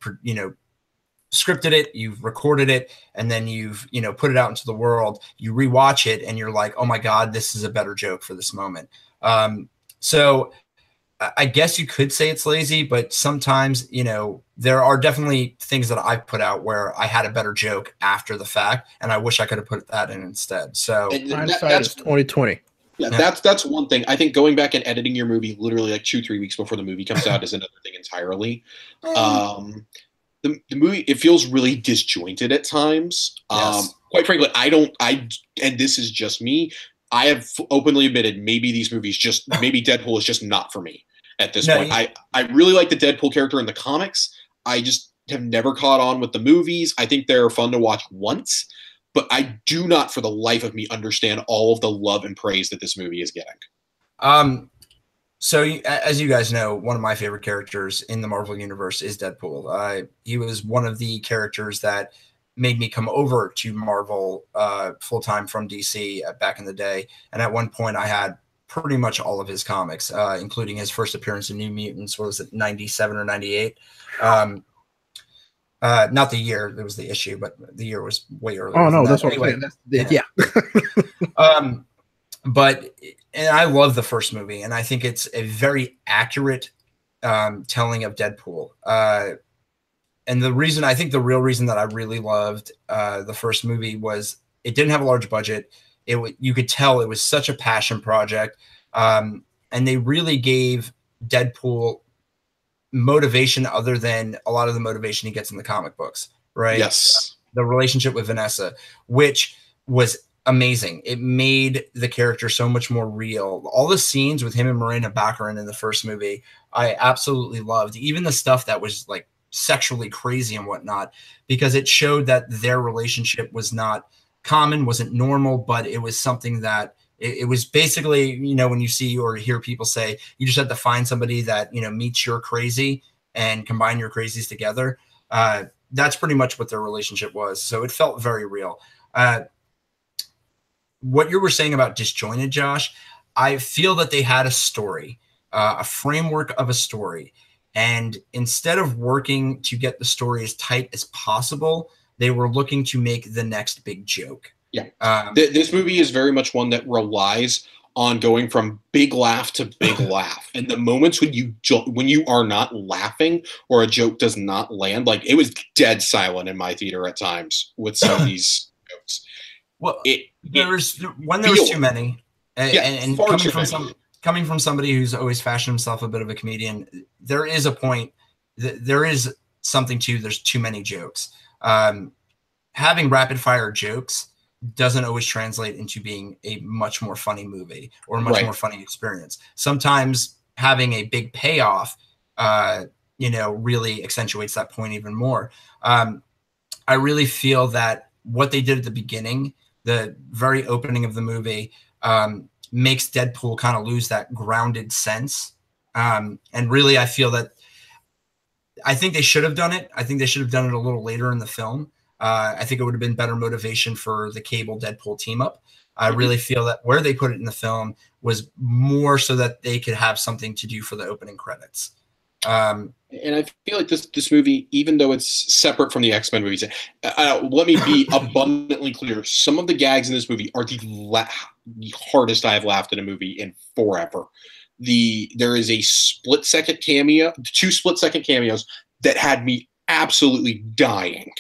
scripted it, you've recorded it, and then you've, put it out into the world, you rewatch it and you're like, oh my God, this is a better joke for this moment. So I guess you could say it's lazy, but sometimes, there are definitely things that I've put out where I had a better joke after the fact, and I wish I could have put that in instead. So hindsight is 2020. Yeah, that's one thing. I think going back and editing your movie literally like 2-3 weeks before the movie comes out is another thing entirely. The movie, it feels really disjointed at times. Yes. Quite frankly, and this is just me, I have openly admitted maybe Deadpool is just not for me at this point. I really like the Deadpool character in the comics. I just have never caught on with the movies. I think they're fun to watch once, but I do not for the life of me understand all of the love and praise that this movie is getting. So as you guys know, one of my favorite characters in the Marvel Universe is Deadpool. He was one of the characters that made me come over to Marvel full-time from DC back in the day. And at one point I had pretty much all of his comics, including his first appearance in New Mutants. What was it, 97 or 98? Not the year, it was the issue, but the year was way earlier. Oh, no, that's what anyway, I'm saying. Yeah. And I love the first movie, and I think it's a very accurate telling of Deadpool. And the real reason that I really loved the first movie was it didn't have a large budget. You could tell it was such a passion project. And they really gave Deadpool motivation other than a lot of the motivation he gets in the comic books, right? Yes. The relationship with Vanessa, which was amazing. It made the character so much more real. All the scenes with him and Marina Baccarin in the first movie, I absolutely loved. Even the stuff that was like sexually crazy and whatnot, because it showed that their relationship was not common, wasn't normal, but it was something that it was basically, when you see or hear people say, you just have to find somebody that, meets your crazy and combine your crazies together. That's pretty much what their relationship was. So it felt very real. What you were saying about disjointed, Josh, I feel that they had a story, a framework of a story. And instead of working to get the story as tight as possible, they were looking to make the next big joke. Yeah. This movie is very much one that relies on going from big laugh to big laugh. And the moments when you are not laughing or a joke does not land, like it was dead silent in my theater at times with some of these jokes. Well, there was too many. And coming from somebody who's always fashioned himself a bit of a comedian, there is a point, there is something to, there's too many jokes. Having rapid fire jokes doesn't always translate into being a much more funny movie or a much more funny experience. Sometimes having a big payoff, really accentuates that point even more. I really feel that what they did at the beginning, the very opening of the movie, makes Deadpool kind of lose that grounded sense. And really, I feel that I think they should have done it. I think they should have done it a little later in the film. I think it would have been better motivation for the Cable Deadpool team up. I really feel that where they put it in the film was more so that they could have something to do for the opening credits. And I feel like this movie, even though it's separate from the X-Men movies, let me be abundantly clear. Some of the gags in this movie are the hardest I have laughed in a movie in forever. There is a split-second cameo, 2 split-second cameos that had me absolutely dying.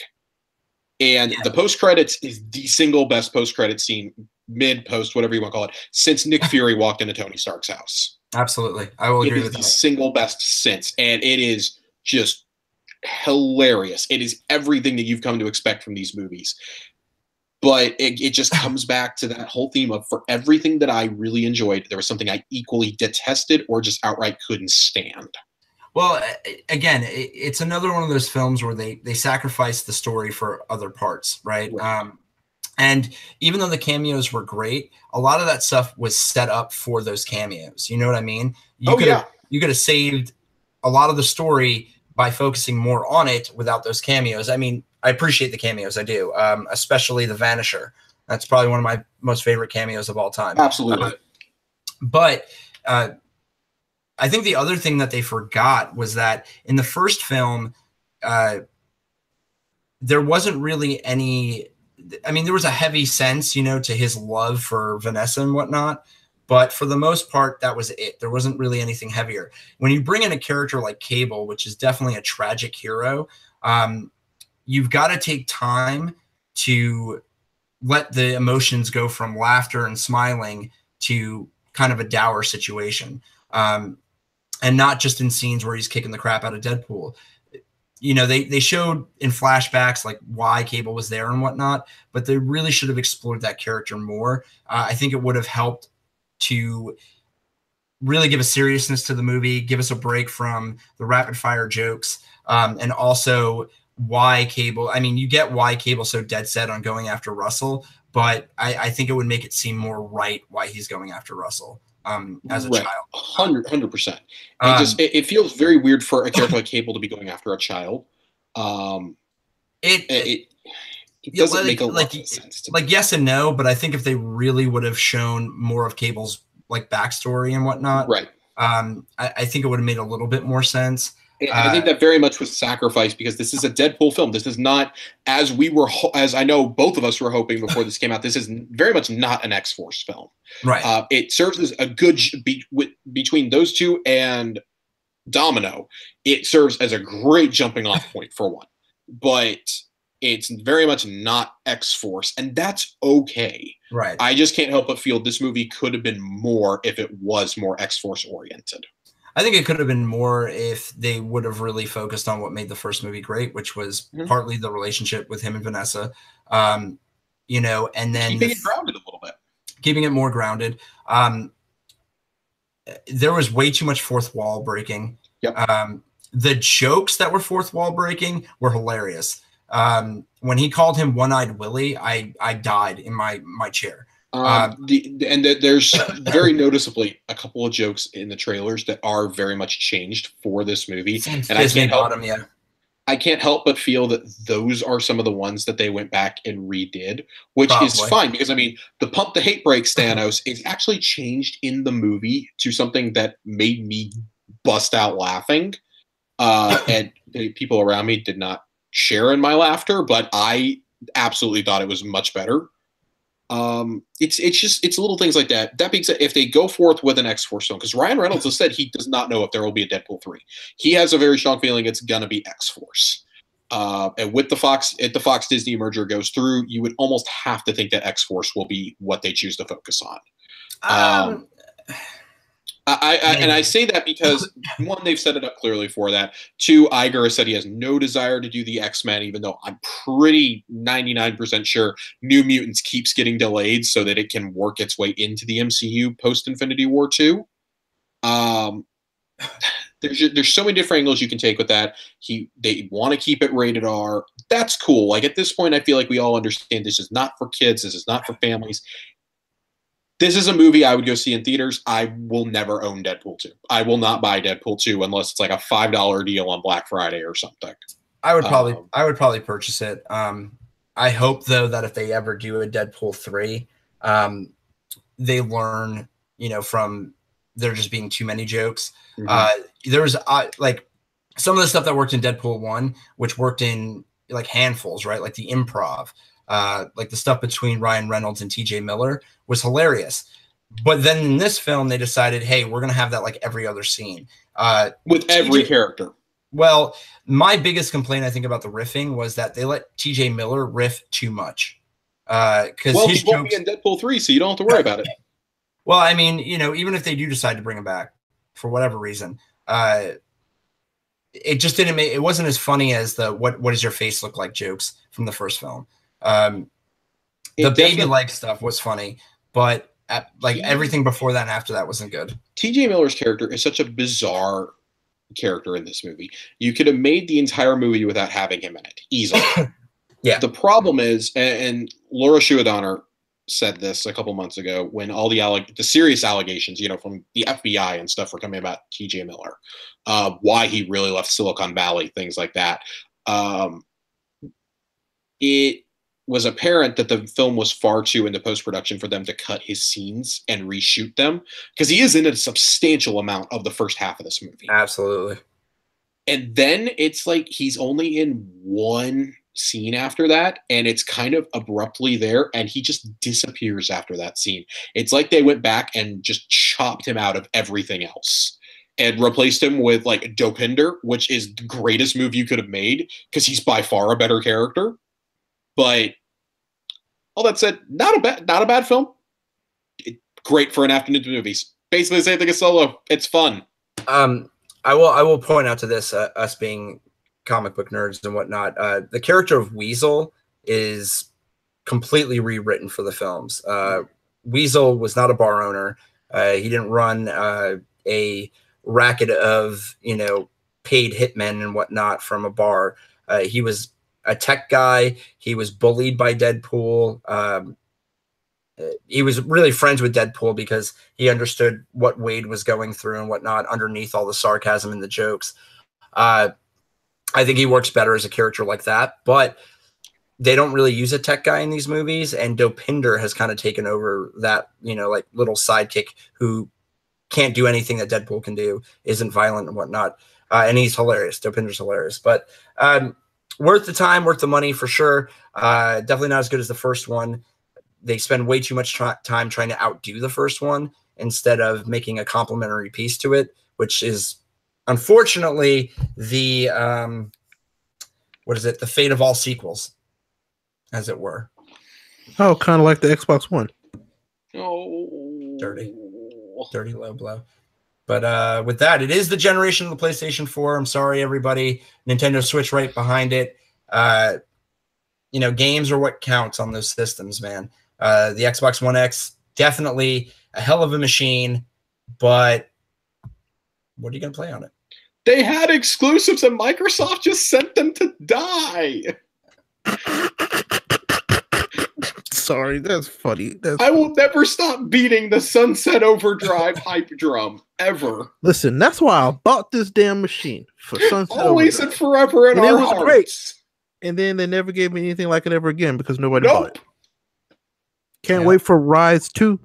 And the post-credits is the single best post-credit scene, mid-post, whatever you want to call it, since Nick Fury walked into Tony Stark's house. Absolutely. I will agree with that. It is the single best since, and it is just hilarious. It is everything that you've come to expect from these movies. But it just comes back to that whole theme of, for everything that I really enjoyed, there was something I equally detested or just outright couldn't stand. Well, again, it's another one of those films where they sacrifice the story for other parts, right? And even though the cameos were great, a lot of that stuff was set up for those cameos. You know what I mean? You could have saved a lot of the story by focusing more on it without those cameos. I mean, I appreciate the cameos, I do, especially the Vanisher. That's probably one of my most favorite cameos of all time. Absolutely. But I think the other thing that they forgot was that in the first film, there wasn't really any. I mean, there was a heavy sense, to his love for Vanessa and whatnot, But for the most part, that was it. There wasn't really anything heavier. When you bring in a character like Cable, which is definitely a tragic hero, you've got to take time to let the emotions go from laughter and smiling to kind of a dour situation. And not just in scenes where he's kicking the crap out of Deadpool. You know, they showed in flashbacks like why Cable was there and whatnot, but they really should have explored that character more. I think it would have helped to really give a seriousness to the movie, give us a break from the rapid fire jokes, and also why Cable. I mean, you get why Cable's so dead set on going after Russell, but I think it would make it seem more right why he's going after Russell as a child. 100%. It feels very weird for a character like Cable to be going after a child. It doesn't make a lot of sense to me. Like, yes and no, but I think if they really would have shown more of Cable's like backstory and whatnot, right? I think it would have made a little bit more sense. I think that very much was sacrificed because this is a Deadpool film. This is not, as I know both of us were hoping before this came out, this is very much not an X-Force film. Right. It serves as a good between those two and Domino. It serves as a great jumping off point for one, but it's very much not X-Force, and that's okay. Right. I just can't help but feel this movie could have been more if it was more X-Force oriented. I think it could have been more if they would have really focused on what made the first movie great, which was partly the relationship with him and Vanessa, you know, and then keeping it grounded a little bit, keeping it more grounded. There was way too much fourth wall breaking. Yep. The jokes that were fourth wall breaking were hilarious. When he called him One-Eyed Willie, I died in my chair. There's very noticeably a couple of jokes in the trailers that are very much changed for this movie, and I can't help but feel that those are some of the ones that they went back and redid, which is fine because I mean the pump the hate brakes Thanos is actually changed in the movie to something that made me bust out laughing, and the people around me did not share in my laughter, but I absolutely thought it was much better. It's little things like that. That being said, if they go forth with an X-Force film, because Ryan Reynolds has said he does not know if there will be a Deadpool 3. He has a very strong feeling it's gonna be X-Force. And with the Fox Disney merger goes through, you would almost have to think that X-Force will be what they choose to focus on. I say that because one, they've set it up clearly for that. Two, Iger has said he has no desire to do the X-Men, even though I'm pretty 99% sure New Mutants keeps getting delayed so that it can work its way into the MCU post Infinity War 2. There's so many different angles you can take with that. They want to keep it rated R. That's cool. Like at this point, I feel like we all understand this is not for kids. This is not for families. This is a movie I would go see in theaters. I will never own Deadpool 2. I will not buy Deadpool 2 unless it's like a $5 deal on Black Friday or something. I would probably purchase it. I hope though that if they ever do a Deadpool 3, they learn, you know, from there just being too many jokes. There was like some of the stuff that worked in Deadpool 1, which worked in like handfuls, right? Like the improv. Like the stuff between Ryan Reynolds and TJ Miller was hilarious. But then in this film, they decided, hey, we're going to have that like every other scene. With every character. Well, my biggest complaint, I think, about the riffing was that they let TJ Miller riff too much. Because he won't be in Deadpool 3, so you don't have to worry about it. Well, I mean, you know, even if they do decide to bring him back for whatever reason, it just didn't make it wasn't as funny as the what does your face look like jokes from the first film. The baby like stuff was funny, but everything before that and after that wasn't good. TJ Miller's character is such a bizarre character in this movie. You could have made the entire movie without having him in it easily. Yeah. The problem is, and Laura Schuadonner said this a couple months ago when all the serious allegations, you know, from the FBI and stuff were coming about TJ Miller, why he really left Silicon Valley, things like that. It was apparent that the film was far too into post-production for them to cut his scenes and reshoot them, because he is in a substantial amount of the first half of this movie. Absolutely. And then it's like he's only in one scene after that, and it's kind of abruptly there, and he just disappears after that scene. It's like they went back and just chopped him out of everything else and replaced him with like Dopinder, which is the greatest move you could have made because he's by far a better character. But all that said, not a bad film. Great for an afternoon to movies. Basically the same thing as Solo. It's fun. I will point out to this, us being comic book nerds and whatnot. The character of Weasel is completely rewritten for the films. Weasel was not a bar owner. He didn't run a racket of paid hitmen and whatnot from a bar. He was a tech guy. He was bullied by Deadpool. He was really friends with Deadpool because he understood what Wade was going through and whatnot underneath all the sarcasm and the jokes. I think he works better as a character like that, but they don't really use a tech guy in these movies. And Dopinder has kind of taken over that, like little sidekick who can't do anything that Deadpool can do, isn't violent and whatnot. And he's hilarious. Dopinder's hilarious, but worth the time, worth the money for sure. Definitely not as good as the first one. They spend way too much time trying to outdo the first one instead of making a complementary piece to it, which is unfortunately the the fate of all sequels, as it were. Oh, kind of like the Xbox One. Oh, dirty low blow. But with that, it is the generation of the PlayStation 4. I'm sorry, everybody. Nintendo Switch right behind it. Games are what counts on those systems, man. The Xbox One X, definitely a hell of a machine, but what are you going to play on it? They had exclusives and Microsoft just sent them to die. Sorry, that's funny. I will never stop beating the Sunset Overdrive hype drum, ever. Listen, that's why I bought this damn machine for Sunset Always Overdrive. and forever in And our it was hearts. great. And then they never gave me anything like it ever again because nobody bought it. Can't wait for Rise 2.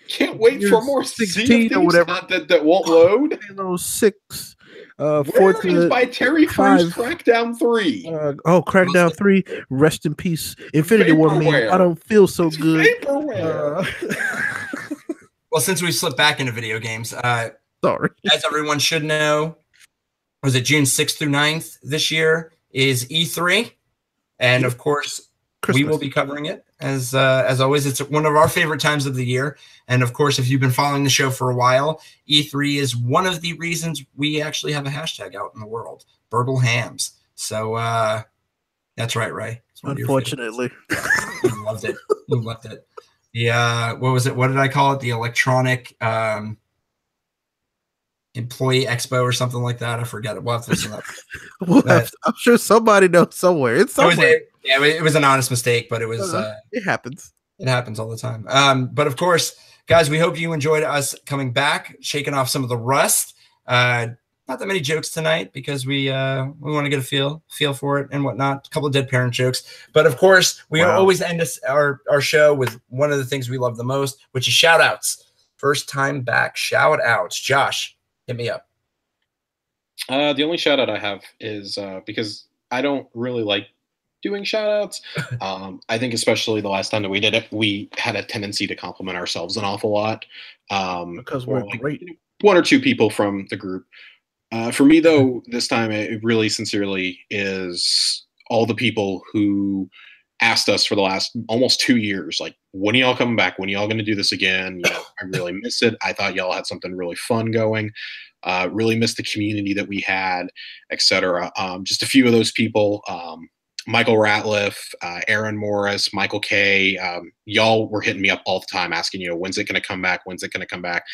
Can't wait for more 16 or whatever content that won't load. Halo 6. Where is by Terry Crews Crackdown 3? Crackdown 3. Rest in peace. Infinity War, man. I don't feel so good. Well, since we slipped back into video games, sorry. As everyone should know, was it June 6th through 9th this year is E3. And of course, Christmas. We will be covering it as always. It's one of our favorite times of the year. And of course, if you've been following the show for a while, E3 is one of the reasons we actually have a hashtag out in the world, Burgle Hams. So that's right, Ray. Unfortunately. You loved it. You loved it. Yeah. What was it? What did I call it? The electronic employee expo or something like that. I forget it. We'll have to listen up. I'm sure somebody knows somewhere. It's somewhere. It was an honest mistake, but it was. It happens. It happens all the time. But of course, guys, we hope you enjoyed us coming back, shaking off some of the rust. Not that many jokes tonight because we want to get a feel for it and whatnot. A couple of dead parent jokes, but of course, we always end our show with one of the things we love the most, which is shout outs. First time back, shout outs. Josh, hit me up. The only shout out I have is because I don't really like doing shout outs. I think especially the last time that we did it, we had a tendency to compliment ourselves an awful lot. Because we're great. One or two people from the group. For me, though, this time it really sincerely is all the people who asked us for the last almost 2 years, like, when are y'all coming back? When are y'all going to do this again? I really miss it. I thought y'all had something really fun going. Really missed the community that we had, etc. Just a few of those people. Michael Ratliff, Aaron Morris, Michael K. Y'all were hitting me up all the time asking, when's it going to come back? When's it going to come back?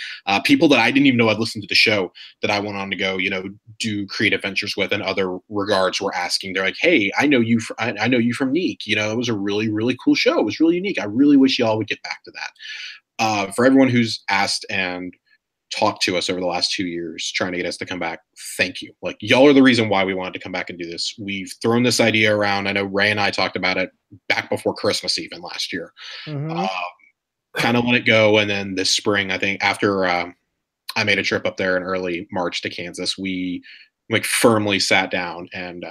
People that I didn't even know I'd listened to the show that I went on to go, do creative ventures with in other regards were asking. They're like, hey, I know you from Neek. It was a really, really cool show. It was really unique. I really wish y'all would get back to that. For everyone who's asked and talked to us over the last 2 years trying to get us to come back, thank you. Like, y'all are the reason why we wanted to come back and do this. We've thrown this idea around. I know Ray and I talked about it back before Christmas even last year. Mm-hmm. Kind of let it go, and then this spring, I think after I made a trip up there in early March to Kansas, we firmly sat down and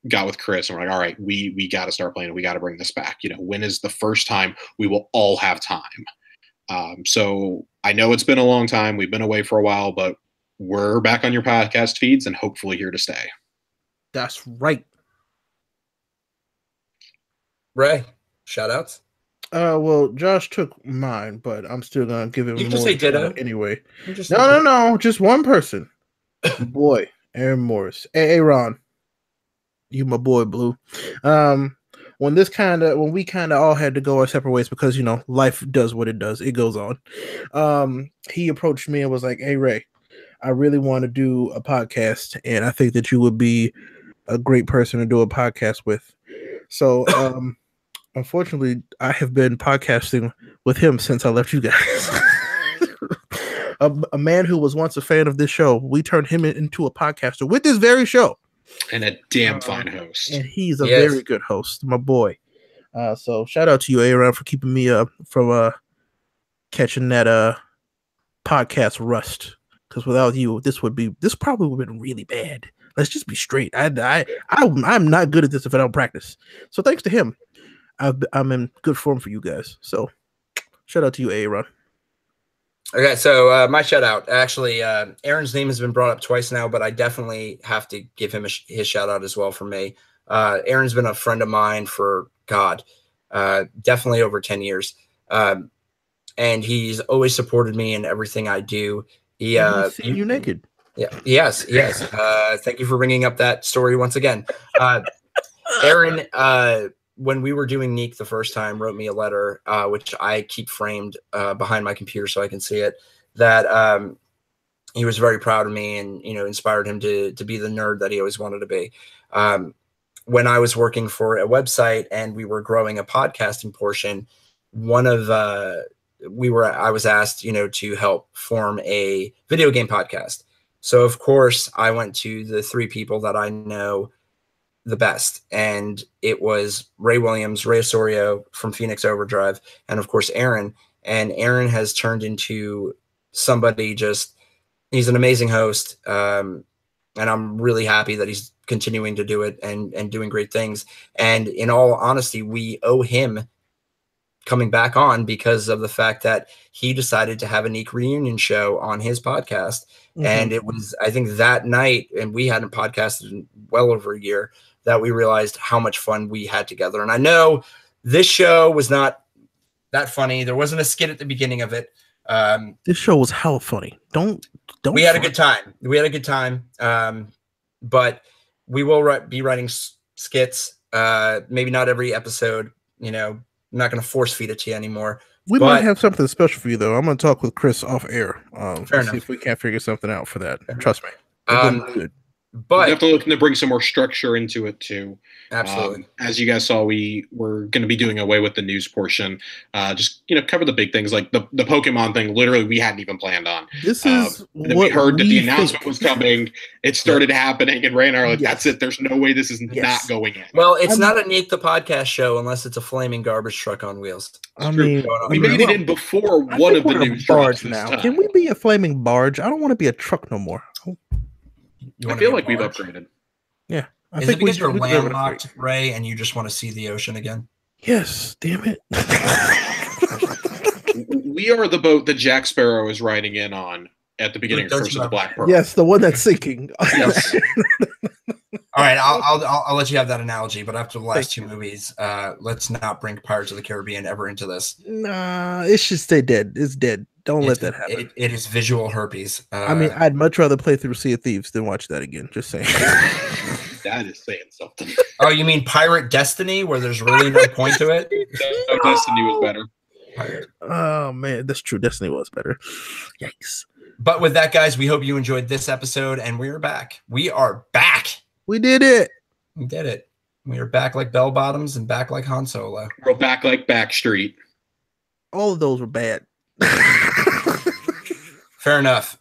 got with Chris and we're like, all right, we got to start playing it. We got to bring this back. When is the first time we will all have time? So I know it's been a long time. We've been away for a while, but we're back on your podcast feeds and hopefully here to stay. That's right. Ray, shout outs. Well, Josh took mine, but I'm still gonna give him You more can say ditto. Anyway. No, just one person. Boy, Aaron Morris. Hey, Ron, you my boy, Blue. When we kind of all had to go our separate ways because life does what it does. It goes on. He approached me and was like, "Hey, Ray, I really want to do a podcast, and I think that you would be a great person to do a podcast with." So, unfortunately, I have been podcasting with him since I left you guys. a man who was once a fan of this show, we turned him into a podcaster with this very show. And a damn fine host. And he's a very good host, my boy. So shout out to you, Aaron, for keeping me up from catching that podcast rust. Because without you, this probably would have been really bad. Let's just be straight. I'm not good at this if I don't practice. So thanks to him, I'm in good form for you guys. So shout out to you, Aaron. Okay, so my shout out. Actually, Aaron's name has been brought up twice now, but I definitely have to give him his shout out as well from me. Aaron's been a friend of mine for definitely over 10 years. And he's always supported me in everything I do. He's seen you naked. Yeah. Yes. Thank you for bringing up that story once again. Aaron, when we were doing Neek the first time, wrote me a letter, which I keep framed behind my computer so I can see it, that he was very proud of me and, inspired him to be the nerd that he always wanted to be. When I was working for a website and we were growing a podcasting portion, I was asked, to help form a video game podcast. So of course I went to the three people that I know the best. And it was Ray Williams, Ray Osorio from Phoenix Overdrive, and of course Aaron. And Aaron has turned into somebody he's an amazing host. And I'm really happy that he's continuing to do it and doing great things. And in all honesty, we owe him coming back on because of the fact that he decided to have a Neek reunion show on his podcast. Mm-hmm. And it was, I think that night, and we hadn't podcasted in well over a year, that we realized how much fun we had together. And I know this show was not that funny. There wasn't a skit at the beginning of it. This show was hella funny. Don't. We had a good time. But we will be writing skits. Maybe not every episode. I'm not going to force feed it to you anymore. We might have something special for you, though. I'm going to talk with Chris off air. Fair enough. See if we can't figure something out for that. Trust me. Good. But definitely looking to bring some more structure into it too. Absolutely. As you guys saw, we were going to be doing away with the news portion. Just cover the big things like the Pokemon thing. Literally, we hadn't even planned on. This is and then we heard that the announcement was coming. It started happening, and Ray and I are like, "That's it. There's no way this is not going in." Well, it's not a Neek the podcast show unless it's a flaming garbage truck on wheels. We made it in before one of the news barge now. Can we be a flaming barge? I don't want to be a truck no more. I feel like we've upgraded. Yeah. Is it because you're landlocked, Ray, and you just want to see the ocean again? Yes, damn it. We are the boat that Jack Sparrow is riding in on at the beginning of Curse of the Black Pearl. Yes, the one that's sinking. Yes. All right, I'll let you have that analogy, but after the last two movies, let's not bring Pirates of the Caribbean ever into this. Nah, it should stay dead. It's dead. Don't let that happen. It is visual herpes. I'd much rather play through Sea of Thieves than watch that again. Just saying. That is saying something. Oh, you mean Pirate Destiny, where there's really no point to it? No, Destiny was better. Oh, man, that's true. Destiny was better. Yikes. But with that, guys, we hope you enjoyed this episode, and we're back. We are back. We did it. We did it. We are back like bell bottoms and back like Han Solo. We're back like Backstreet. All of those were bad. Fair enough.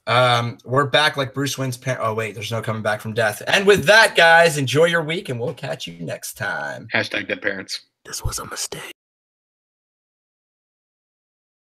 We're back like Bruce Wayne's parent. Oh, wait, there's no coming back from death. And with that, guys, enjoy your week, and we'll catch you next time. #deadparents. This was a mistake.